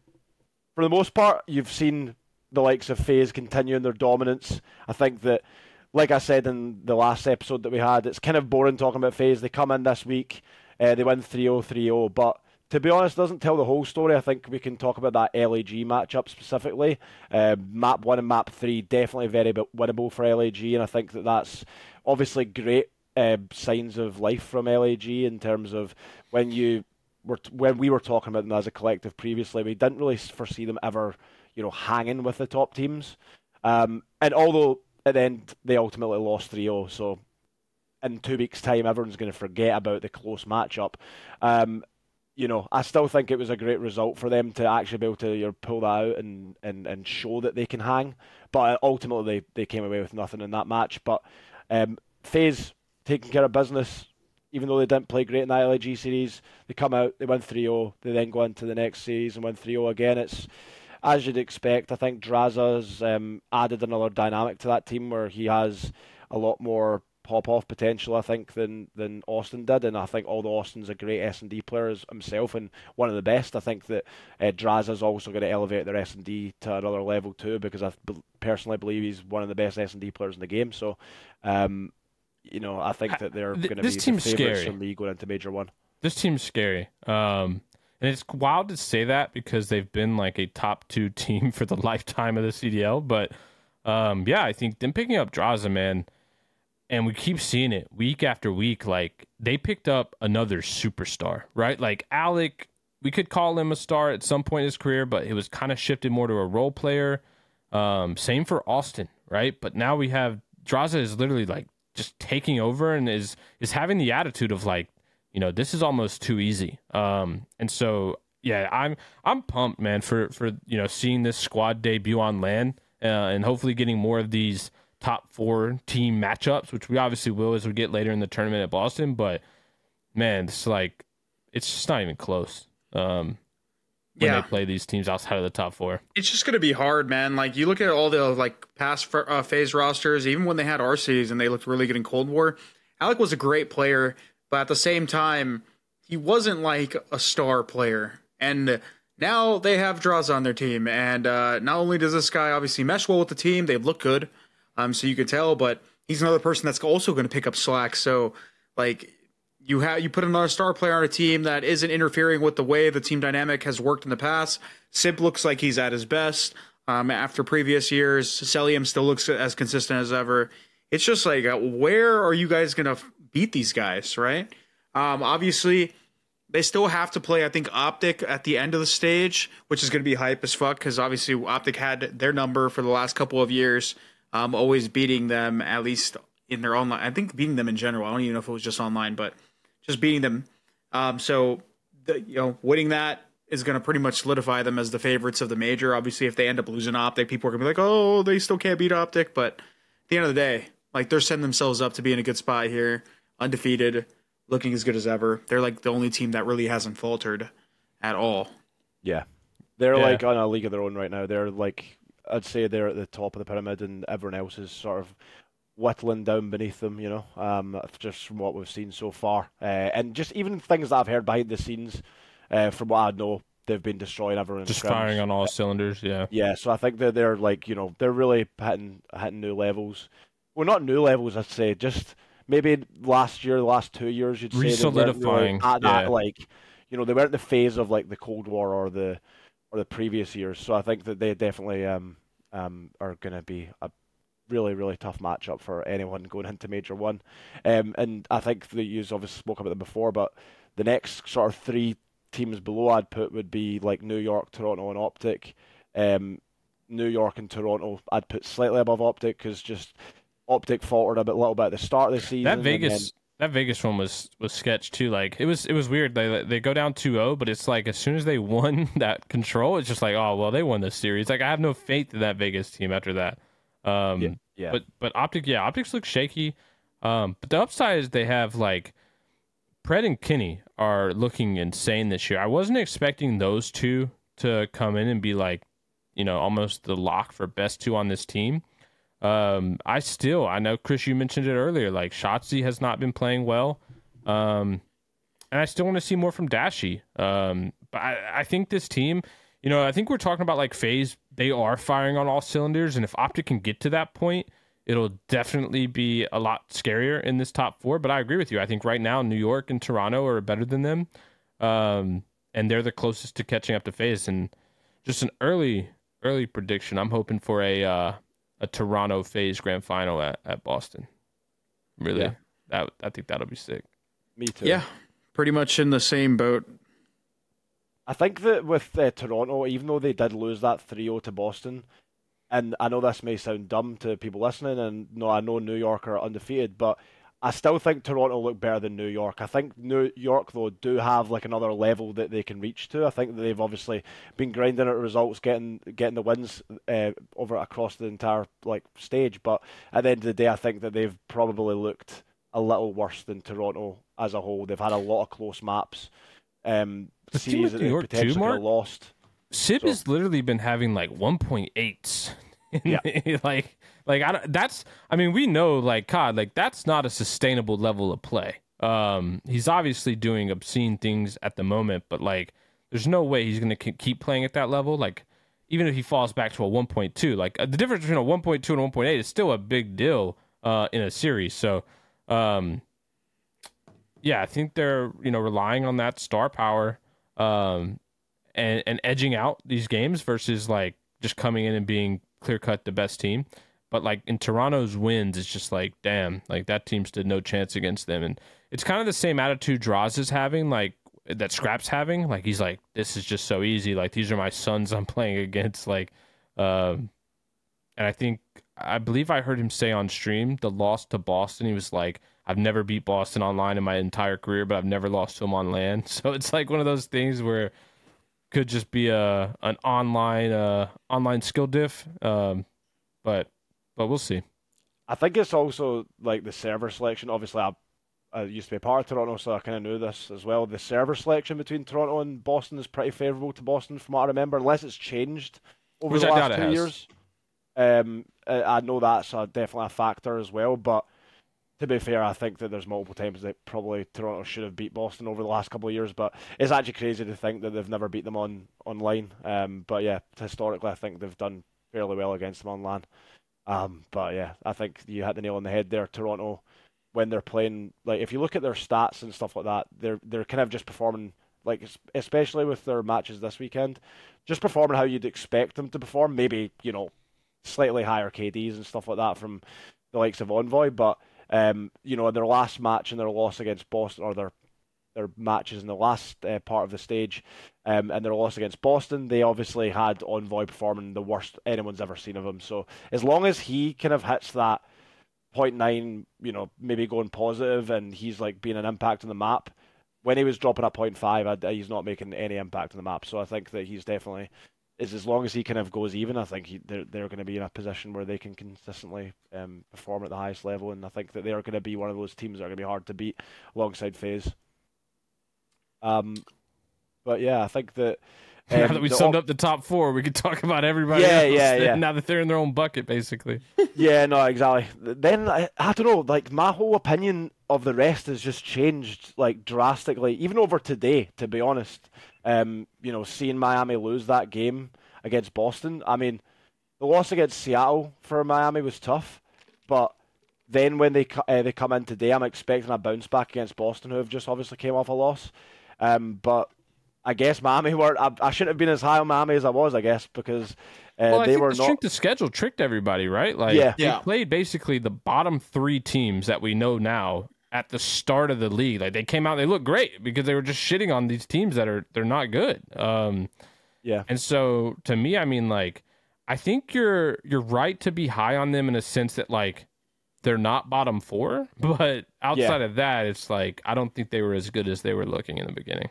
the most part, you've seen the likes of FaZe continuing their dominance. I think that, like I said in the last episode that we had, it's kind of boring talking about FaZe. They come in this week, they win 3-0, 3-0, but to be honest, it doesn't tell the whole story. I think we can talk about that LAG matchup specifically. Map 1 and Map 3 definitely very winnable for LAG, and I think that that's obviously great signs of life from LAG in terms of when we were talking about them as a collective previously, we didn't really foresee them ever, hanging with the top teams. And although at the end they ultimately lost 3-0, so in 2 weeks' time everyone's going to forget about the close matchup. I still think it was a great result for them to actually be able to pull that out and show that they can hang. But ultimately, they came away with nothing in that match. But FaZe taking care of business, even though they didn't play great in that LAG series. They come out, they win 3-0. They then go into the next series and win 3-0 again. It's as you'd expect. I think Draza's added another dynamic to that team where he has a lot more pop-off potential, I think, than Austin did, and I think although Austin's a great S&D player himself and one of the best, I think that Draza's also going to elevate their S&D to another level too, because I personally believe he's one of the best S&D players in the game. So, I think that they're going to be the favourites for me going into Major 1. This team's scary. And it's wild to say that because they've been like a top 2 team for the lifetime of the CDL, but I think them picking up Draza, man, and we keep seeing it week after week. Like, they picked up another superstar, right? Like, Alec, we could call him a star at some point in his career, but it was kind of shifted more to a role player. Same for Austin, right? But now we have Draza is literally like just taking over and is having the attitude of like, this is almost too easy. And so yeah, I'm pumped, man, for seeing this squad debut on LAN, and hopefully getting more of these top 4 team matchups, which we obviously will as we get later in the tournament at Boston. But man, it's just not even close. When they play these teams outside of the top 4, it's just going to be hard, man. Like, you look at all the like past phase rosters, even when they had RCs and they looked really good in Cold War. Alec was a great player, but at the same time, he wasn't like a star player. And now they have Draza on their team, and not only does this guy obviously mesh well with the team, they look good, so you could tell, but he's another person that's also going to pick up slack. So, like, you put another star player on a team that isn't interfering with the way the team dynamic has worked in the past. Sib looks like he's at his best after previous years. Celium still looks as consistent as ever. It's just like, where are you guys going to beat these guys, right? Obviously, they still have to play, I think, Optic at the end of the stage, which is going to be hype as fuck, because obviously Optic had their number for the last couple of years, always beating them, at least in their online. I think beating them in general. I don't even know if it was just online, but just beating them. So, winning that is going to pretty much solidify them as the favorites of the major. Obviously, if they end up losing Optic, people are going to be like, oh, they still can't beat Optic. But at the end of the day, like, they're setting themselves up to be in a good spot here, undefeated, looking as good as ever. They're like the only team that really hasn't faltered at all. Yeah. They're like on a league of their own right now. They're like, I'd say they're at the top of the pyramid, and everyone else is sort of whittling down beneath them, just from what we've seen so far. And just even things that I've heard behind the scenes, from what I know, they've been destroying everyone. Just firing on all cylinders, yeah. Yeah, so I think that they're like, they're really hitting new levels. Well, not new levels, I'd say, just maybe last year, the last 2 years, you'd say they weren't really at that, like, they weren't in the phase of like the Cold War or the previous years. So I think that they definitely are going to be a really, really tough matchup for anyone going into Major 1. And I think that you've obviously spoke about them before, but the next sort of 3 teams below I'd put would be like New York, Toronto, and Optic. New York and Toronto I'd put slightly above Optic, because just Optic faltered a little bit at the start of the season. That Vegas one was sketch too. Like, it was weird. They go down 2-0, but it's like as soon as they won that control, it's just like, oh well, they won this series. Like, I have no faith in that Vegas team after that. Yeah. But Optics look shaky. But the upside is they have like Pred and Kenny are looking insane this year. I wasn't expecting those two to come in and be like, almost the lock for best 2 on this team. I know, Chris, you mentioned it earlier, like Shotzi has not been playing well. And I still want to see more from Dashy. But I think this team, I think we're talking about like FaZe, they are firing on all cylinders. And if Optic can get to that point, it'll definitely be a lot scarier in this top 4. But I agree with you. I think right now, New York and Toronto are better than them. And they're the closest to catching up to FaZe. And just an early prediction, I'm hoping for a Toronto FaZe grand final at Boston. Really, I think that'll be sick. Me too. Yeah, pretty much in the same boat. I think that with Toronto, even though they did lose that 3-0 to Boston, and I know this may sound dumb to people listening, and I know New York are undefeated, but I still think Toronto look better than New York. I think New York, though, do have like another level that they can reach to. I think that they've obviously been grinding at results, getting the wins over across the entire like stage. But at the end of the day, I think that they've probably looked a little worse than Toronto as a whole. They've had a lot of close maps. Series that they potentially could have lost. Sib has literally been having like 1.8s. Yeah. We know, like, COD, like, that's not a sustainable level of play. He's obviously doing obscene things at the moment, but like, there's no way he's going to keep playing at that level. Like, even if he falls back to a 1.2, like, the difference between a 1.2 and a 1.8 is still a big deal in a series. So, I think they're, relying on that star power and edging out these games versus like just coming in and being clear cut the best team. But like in Toronto's wins, it's just like, damn, like that team stood no chance against them. And it's kind of the same attitude Draws is having, like that Scrap's having. Like he's like, this is just so easy. Like these are my sons I'm playing against. Like, and I believe I heard him say on stream the loss to Boston. He was like, I've never beat Boston online in my entire career, but I've never lost to him on land. So it's like one of those things where could just be an online skill diff. But we'll see. I think it's also like the server selection. Obviously, I used to be a part of Toronto, so I kind of knew this as well. The server selection between Toronto and Boston is pretty favourable to Boston, from what I remember, unless it's changed over the last 2 years. I know that's definitely a factor as well, but to be fair, I think that there's multiple times that probably Toronto should have beat Boston over the last couple of years, but it's actually crazy to think that they've never beat them online. But yeah, historically, I think they've done fairly well against them on LAN. But yeah, I think you hit the nail on the head there. Toronto, when they're playing, like if you look at their stats and stuff like that, they're kind of just performing, like especially with their matches this weekend, just performing how you'd expect them to perform. Maybe, you know, slightly higher KDs and stuff like that from the likes of Envoy, but you know, their last match and their loss against Boston, or their matches in the last part of the stage, and their loss against Boston, they obviously had Envoy performing the worst anyone's ever seen of him. So as long as he kind of hits that 0.9, you know, maybe going positive, and he's like being an impact on the map. When he was dropping at 0.5, he's not making any impact on the map. So I think that he's definitely, as long as he kind of goes even, I think they're going to be in a position where they can consistently perform at the highest level, and I think that they're going to be one of those teams that are going to be hard to beat alongside FaZe. But yeah, I think that now that we summed up the top four, we could talk about everybody else. Yeah. Now that they're in their own bucket, basically. Yeah, no, exactly. Then I don't know, like my whole opinion of the rest has just changed like drastically, even over today, to be honest. You know, seeing Miami lose that game against Boston. I mean, the loss against Seattle for Miami was tough, but then when they come in today, I'm expecting a bounce back against Boston, who have just obviously came off a loss. But I guess Miami were. I shouldn't have been as high on Miami as I was, I guess, because they were not. The strength of schedule tricked everybody, right? Like they played basically the bottom three teams that we know now at the start of the league. Like they came out, they looked great because they were just shitting on these teams they're not good. Yeah. And so to me, I mean, like I think you're right to be high on them in a sense that like they're not bottom four, but outside of that, it's like I don't think they were as good as they were looking in the beginning.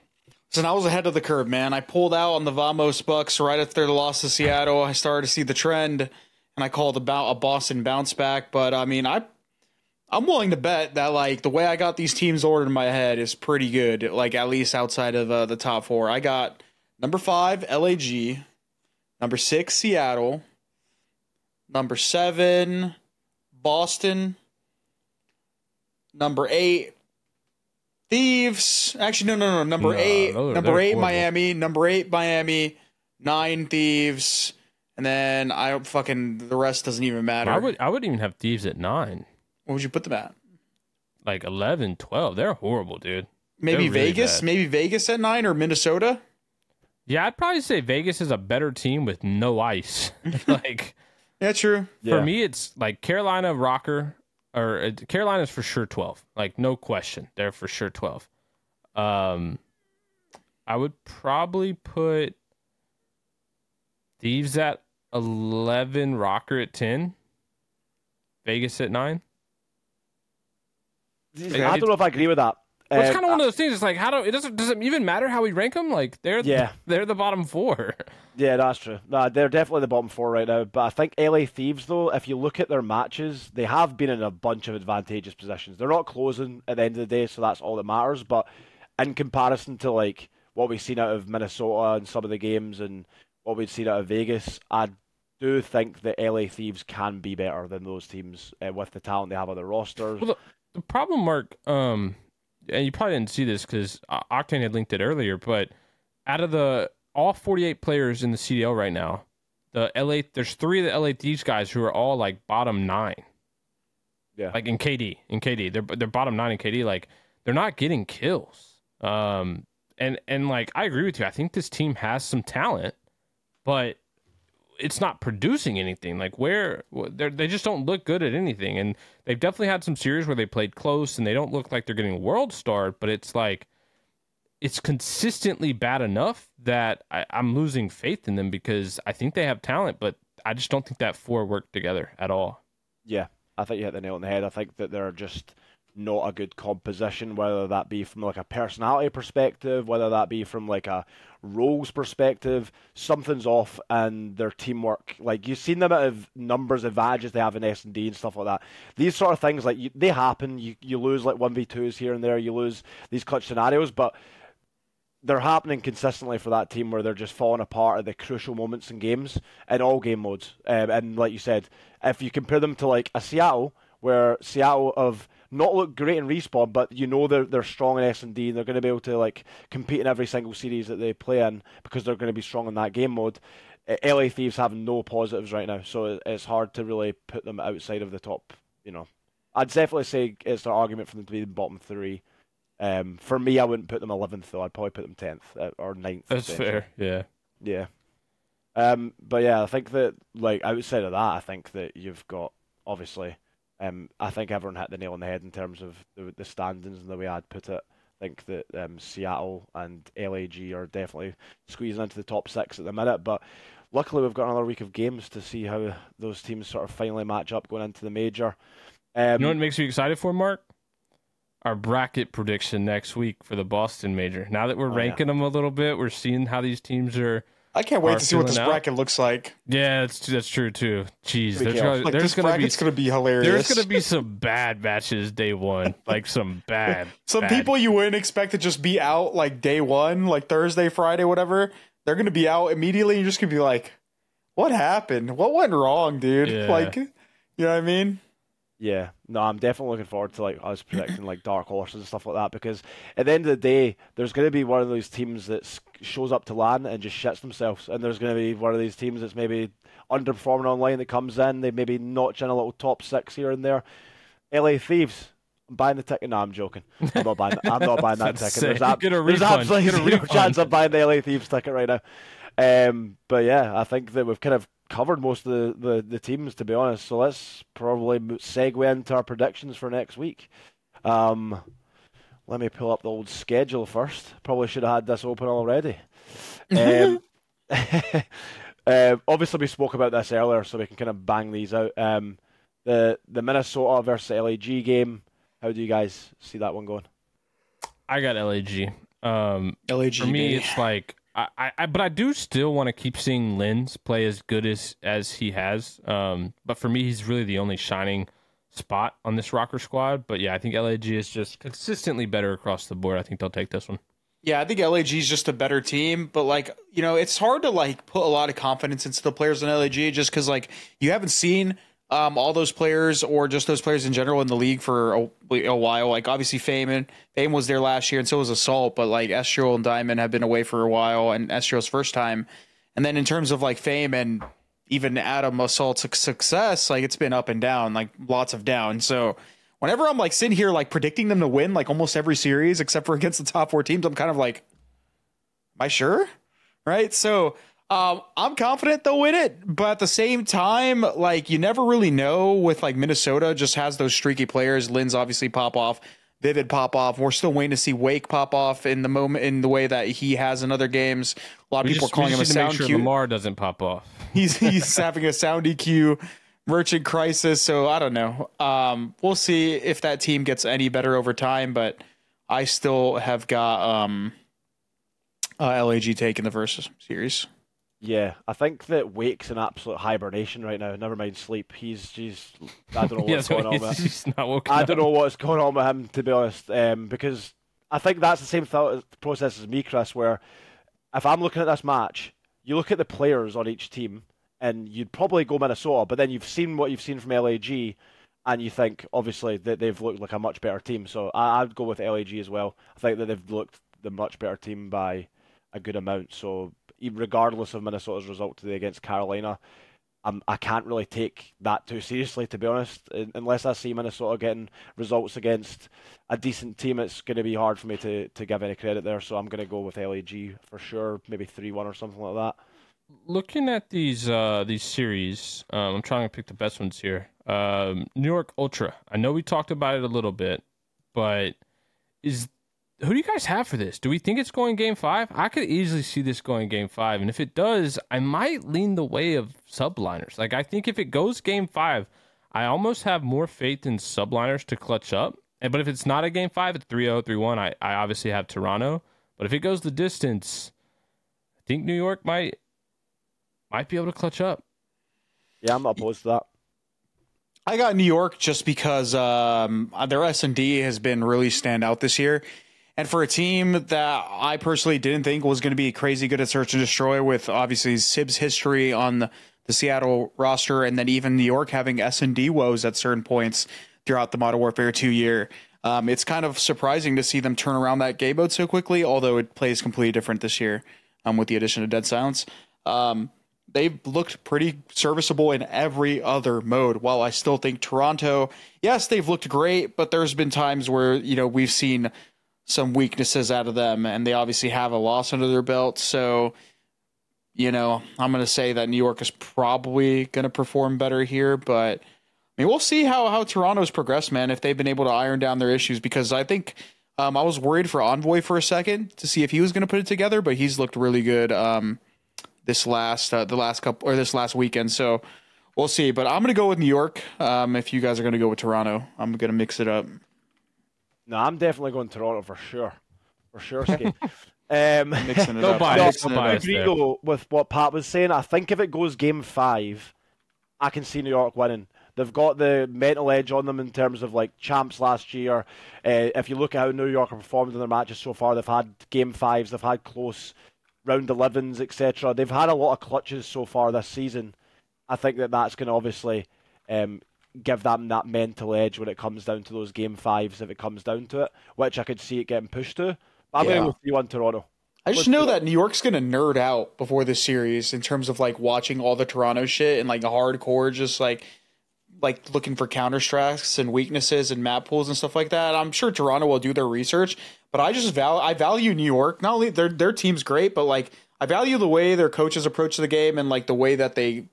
So I was ahead of the curve, man. I pulled out on the Vamos Bucks right after the loss to Seattle. I started to see the trend, and I called about a Boston bounce back. But I mean, I'm willing to bet that like the way I got these teams ordered in my head is pretty good. Like at least outside of the top four, I got number 5 LAG, number 6 Seattle, number 7 Boston, number 8 Thieves. Actually, no. Number 8 Miami, number 8 Miami, 9 Thieves, and then the rest doesn't even matter. I would even have Thieves at 9. What would you put them at? Like 11, 12. They're horrible, dude. Maybe really Vegas? bad. Maybe Vegas at 9 or Minnesota? Yeah, I'd probably say Vegas is a better team with no ice. Like, yeah, true. For me, it's like Carolina, Rocker, or Carolina's for sure 12. Like, no question. They're for sure 12. I would probably put Thieves at 11, Rocker at 10, Vegas at 9. I don't know if I agree with that. Well, it's kind of one of those things. It's like does it even matter how we rank them? Like they're the bottom 4. Yeah, that's true. No, they're definitely the bottom 4 right now. But I think LA Thieves, though, if you look at their matches, they have been in a bunch of advantageous positions. They're not closing at the end of the day, so that's all that matters. But in comparison to like what we've seen out of Minnesota and some of the games, and what we've seen out of Vegas, I do think that LA Thieves can be better than those teams with the talent they have on their rosters. Well, the problem, Mark, and you probably didn't see this because Octane had linked it earlier, but out of all 48 players in the CDL right now, there's 3 of the LA Thieves guys who are all like bottom 9. Yeah. Like in KD. They're bottom 9 in KD. Like they're not getting kills. And like I agree with you. I think this team has some talent, but it's not producing anything. Like they just don't look good at anything. And they've definitely had some series where they played close and they don't look like they're getting world starred, but it's like it's consistently bad enough that I'm losing faith in them because I think they have talent, but I just don't think that four work together at all. Yeah, I think you hit the nail on the head. I think that they're just not a good composition, whether that be from like a personality perspective, whether that be from like a roles perspective. Something's off, and their teamwork. Like you've seen the amount of numbers advantages they have in S&D and stuff like that. These sort of things, like they happen. You lose like 1v2s here and there. You lose these clutch scenarios, but they're happening consistently for that team where they're just falling apart at the crucial moments in games in all game modes. And like you said, if you compare them to like a Seattle, where Seattle have not looked great in Respawn, but you know they're strong in S&D and they're going to be able to like compete in every single series that they play in because they're going to be strong in that game mode. LA Thieves have no positives right now, so it's hard to really put them outside of the top. I'd definitely say it's an argument for them to be the bottom three. For me, I wouldn't put them 11th though. I'd probably put them 10th or 9th. That's fair. Yeah. Yeah. But yeah, I think that like outside of that, I think that you've got obviously. I think everyone hit the nail on the head in terms of the standings and the way I'd put it. I think that Seattle and LAG are definitely squeezing into the top 6 at the minute, but luckily we've got another week of games to see how those teams sort of finally match up going into the major. You know what makes me excited for, Mark? Our bracket prediction next week for the Boston major. Now that we're ranking them a little bit, we're seeing how these teams are. I can't wait to see what this bracket looks like. Yeah, that's true too. Jeez, this bracket's gonna be hilarious. There's gonna be some bad matches day one, like some bad. People you wouldn't expect to just be out like day one, like Thursday, Friday, whatever. They're gonna be out immediately. You're just gonna be like, "What happened? What went wrong, dude?" Yeah. Like, you know what I mean? Yeah, no, I'm definitely looking forward to like us predicting like dark horses and stuff like that because at the end of the day, there's going to be one of those teams that shows up to LAN and just shits themselves, and there's going to be one of these teams that's maybe underperforming online that comes in, they maybe notch in a little top 6 here and there. LA Thieves, I'm buying the ticket. No, I'm joking. I'm not buying that ticket. There's absolutely zero chance I'm buying the LA Thieves ticket right now. But yeah, I think that we've kind of covered most of the teams, to be honest. So let's probably segue into our predictions for next week. Let me pull up the old schedule first. Probably should have had this open already. Obviously, we spoke about this earlier, so we can kind of bang these out. The Minnesota versus LAG game. How do you guys see that one going? I got LAG. LAG for me, it's like. But I do still want to keep seeing Lins play as good as he has. But for me, he's really the only shining spot on this rocker squad. But yeah, I think LAG is just consistently better across the board. I think they'll take this one. Yeah, I think LAG is just a better team. But like, it's hard to like put a lot of confidence into the players in LAG just because like you haven't seen all those players or just those players in general in the league for a while. Like obviously Fame was there last year and so was Assault, but like Estral and Diamond have been away for a while and Estral's first time. And then in terms of like Fame and even Adam Assault's success, like it's been up and down, like lots of down. So whenever I'm like sitting here like predicting them to win like almost every series except for against the top 4 teams, I'm kind of like, am I sure? Right? So I'm confident they'll win it, but at the same time, like you never really know with like Minnesota just has those streaky players. Lynn's obviously pop off, Vivid pop off. We're still waiting to see Wake pop off in the moment in the way that he has in other games. A lot of people are calling him a sound EQ. Lamar doesn't pop off. He's having a sound EQ. Merchant Crisis. So I don't know. We'll see if that team gets any better over time, but I still have got LAG taking the versus series. Yeah, I think that Wake's in absolute hibernation right now. Never mind sleep. He's I don't know what's going on with him. I don't know what's going on with him, to be honest. Because I think that's the same thought process as me, Chris, where if I'm looking at this match, you look at the players on each team, and you'd probably go Minnesota, but then you've seen what you've seen from LAG, and you think, obviously, that they've looked like a much better team. So I'd go with LAG as well. I think that they've looked the much better team by a good amount. So regardless of Minnesota's result today against Carolina, I can't really take that too seriously, to be honest. Unless I see Minnesota getting results against a decent team, it's going to be hard for me to give any credit there. So I'm going to go with LAG for sure, maybe 3-1 or something like that. looking at these series, I'm trying to pick the best ones here. New York Ultra. I know we talked about it a little bit, but who do you guys have for this? Do we think it's going Game 5? I could easily see this going Game 5, and if it does, I might lean the way of subliners. Like, I think if it goes Game 5, I almost have more faith in subliners to clutch up. But if it's not a Game 5, it's 3-0, 3-1. I obviously have Toronto. But if it goes the distance, I think New York might be able to clutch up. Yeah, I'm not opposed to that. I got New York just because their S&D has been really stand out this year. And for a team that I personally didn't think was going to be crazy good at search and destroy, with obviously Sib's history on the Seattle roster, and then even New York having S&D woes at certain points throughout the Modern Warfare 2 year, it's kind of surprising to see them turn around that game mode so quickly, although it plays completely different this year with the addition of Dead Silence. They've looked pretty serviceable in every other mode. While I still think Toronto, yes, they've looked great, but there's been times where, we've seen some weaknesses out of them, and they obviously have a loss under their belt. So, I'm going to say that New York is probably going to perform better here, but we'll see how Toronto's progressed, man, if they've been able to iron down their issues, because I think I was worried for Envoy for a second to see if he was going to put it together, but he's looked really good this last weekend. So we'll see, but I'm going to go with New York. If you guys are going to go with Toronto, I'm going to mix it up. No, I'm definitely going Toronto for sure. For sure, Skate. Mixing it up. I agree though with what Pat was saying. I think if it goes Game 5, I can see New York winning. They've got the mental edge on them in terms of like champs last year. If you look at how New York have performed in their matches so far, they've had Game 5s, they've had close round 11s, etc. They've had a lot of clutches so far this season. I think that's going to obviously give them that mental edge when it comes down to those Game 5s, if it comes down to it, which I could see it getting pushed to. But I'm going to go 3-1 Toronto. I just know that New York's going to nerd out before this series in terms of like watching all the Toronto shit and like hardcore, just like looking for counter strikes and weaknesses and map pools and stuff like that. I'm sure Toronto will do their research, but I value New York. Not only their team's great, but like I value the way their coaches approach the game and like the way that they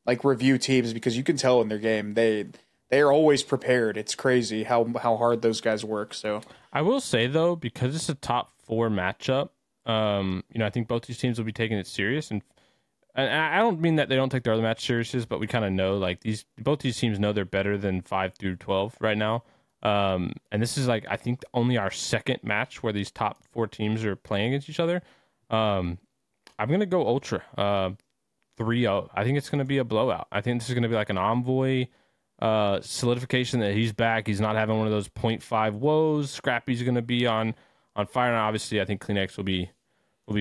like review teams, because you can tell in their game they are always prepared. It's crazy how hard those guys work. So I will say though, because it's a top 4 matchup, I think both these teams will be taking it serious, and I don't mean that they don't take their other match serious, but we kind of know like both these teams know they're better than 5 through 12 right now. And this is like I think only our second match where these top 4 teams are playing against each other. I'm gonna go Ultra 3-0. I think it's gonna be a blowout. I think this is gonna be like an Envoy solidification that he's back. He's not having one of those 0.5 woes. Scrappy's gonna be on fire, and obviously I think Kleenex will be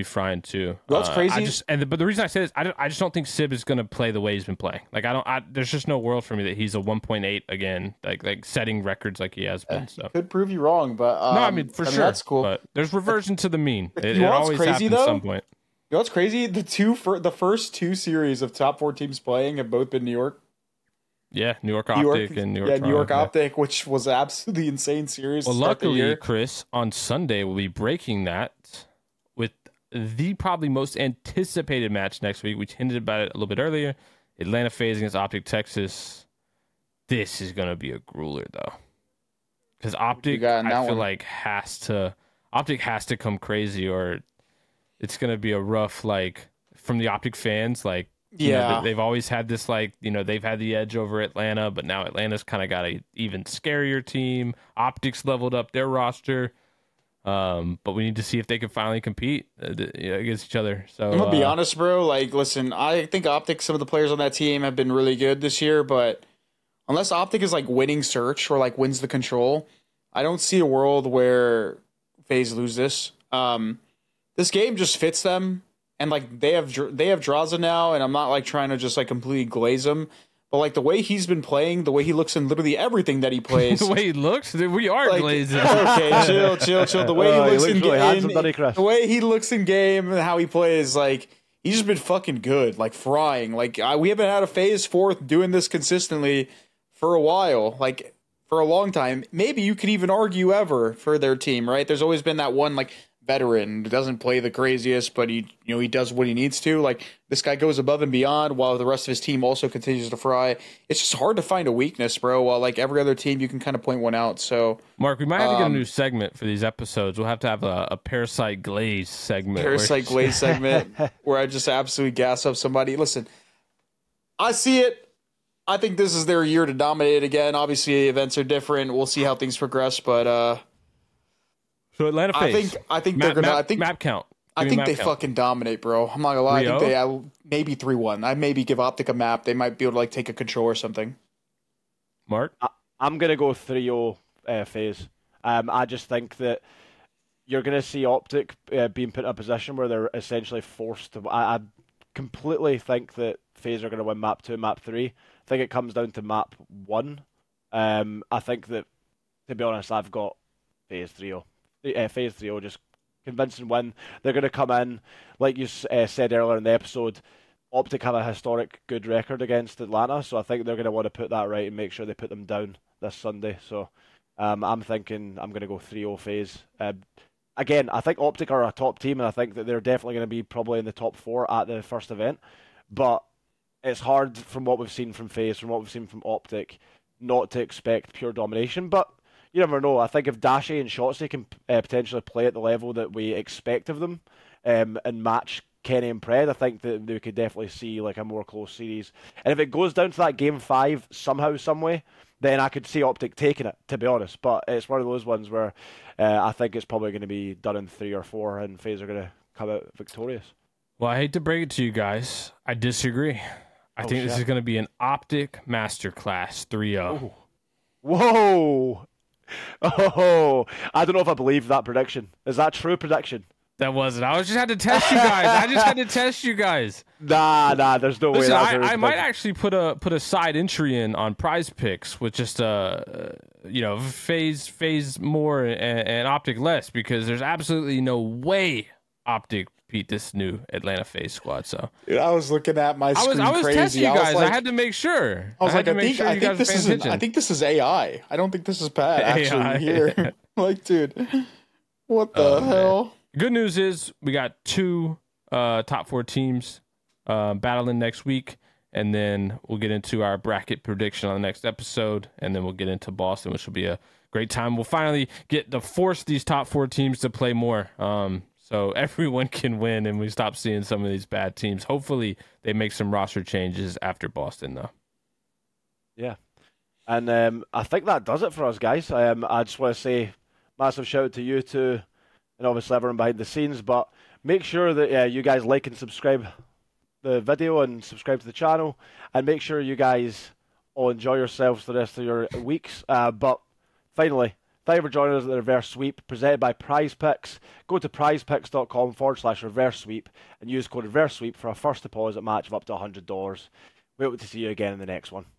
frying too. Well, that's crazy. But the reason I say this, I just don't think Sib is going to play the way he's been playing. Like there's just no world for me that he's a 1.8 again, like setting records like he has been. So could prove you wrong, but no, I mean for sure, that's cool. But there's reversion to the mean. It always crazy, happens though? at some point. You know what's crazy? The first 2 series of top 4 teams playing have both been New York. Yeah, New York Optic and New York. Toronto, New York Optic, which was absolutely insane series. Well, luckily, Chris, on Sunday we'll be breaking that with the probably most anticipated match next week. We hinted about it a little bit earlier. Atlanta FaZe against Optic Texas. This is gonna be a grueler though, because Optic I feel like Optic has to come crazy, or it's gonna be a rough like from the Optic fans like. Yeah, they've always had this they've had the edge over Atlanta, but now Atlanta's kind of got an even scarier team. Optics leveled up their roster, but we need to see if they can finally compete against each other. So I'm gonna be honest, bro. Like, listen, I think Optic, some of the players on that team have been really good this year, but unless Optic is like winning search or like wins the control, I don't see a world where FaZe lose this. This game just fits them. And like they have Draza now, and I'm not like trying to just like completely glaze him, but like the way he's been playing, the way he looks in literally everything that he plays, the way he looks, we are like, glazing. Okay, chill. The way he looks in game, the way he looks in game, and how he plays, like he's just been fucking good, like frying. Like we haven't had a FaZe 4th doing this consistently for a while, like for a long time. Maybe you could even argue ever for their team, right? There's always been that one like veteran, doesn't play the craziest, but he does what he needs to. Like, this guy goes above and beyond while the rest of his team also continues to fry. It's just hard to find a weakness, bro. While like every other team, you can kind of point one out. So, Mark, we might have to get a new segment for these episodes. We'll have to have a Parasite Glaze segment. Parasite Glaze segment where I just absolutely gas up somebody. Listen, I see it. I think this is their year to dominate again. Obviously, events are different. We'll see how things progress, but so Atlanta FaZe. I think they're gonna. I think map count. I think they fucking dominate, bro. I'm not gonna lie. 3-0? I think they maybe 3-1. I maybe give Optic a map. They might be able to like take a control or something. Mark, I'm gonna go 3-0 FaZe. I just think that you're gonna see Optic being put in a position where they're essentially forced to. I completely think that FaZe are gonna win map 2, map 3. I think it comes down to map 1. I think that, to be honest, I've got FaZe 3-0. FaZe 3-0, just convincing win. They're going to come in, like you said earlier in the episode, Optic have a historic good record against Atlanta, so I think they're going to want to put that right and make sure they put them down this Sunday. So I'm thinking I'm going to go 3-0 FaZe. Again, I think Optic are a top team, and I think that they're definitely going to be probably in the top 4 at the first event, but it's hard from what we've seen from FaZe, from what we've seen from Optic, not to expect pure domination, but you never know. I think if Dashe and Shotzzy can potentially play at the level that we expect of them and match Kenny and Pred, I think that we could definitely see like a more close series. And if it goes down to that game 5 somehow, some way, then I could see Optic taking it, to be honest. But it's one of those ones where I think it's probably going to be done in 3 or 4 and FaZe are going to come out victorious. well, I hate to break it to you guys. I disagree. I think this is going to be an Optic masterclass 3-0. Ooh. Whoa! Oh, I don't know if I believe that prediction. Is that true prediction? That wasn't. I was just had to test you guys. I just had to test you guys. Nah. There's no Listen, way. I might actually put a side entry in on Prize Picks with just FaZe more and Optic less, because there's absolutely no way Optic beat this new Atlanta FaZe squad. So Dude, I was looking at my screen I was crazy. testing you guys. I had to make sure. I think I think this is AI. I don't think this is Pat actually AI. here. Like, dude, what the hell? Man. Good news is we got 2 top 4 teams battling next week, and then we'll get into our bracket prediction on the next episode, and then we'll get into Boston, which will be a great time. We'll finally get to force these top 4 teams to play more, so everyone can win, and we stop seeing some of these bad teams. Hopefully, they make some roster changes after Boston, though. Yeah, and I think that does it for us, guys. I just want to say massive shout out to you two, and obviously everyone behind the scenes. But make sure that you guys like and subscribe the video and subscribe to the channel, and make sure you guys all enjoy yourselves the rest of your weeks. But finally, thank you for joining us at the Reverse Sweep presented by Prize Picks. Go to prizepicks.com/reverse sweep and use code reverse sweep for a first deposit match of up to $100. We hope to see you again in the next one.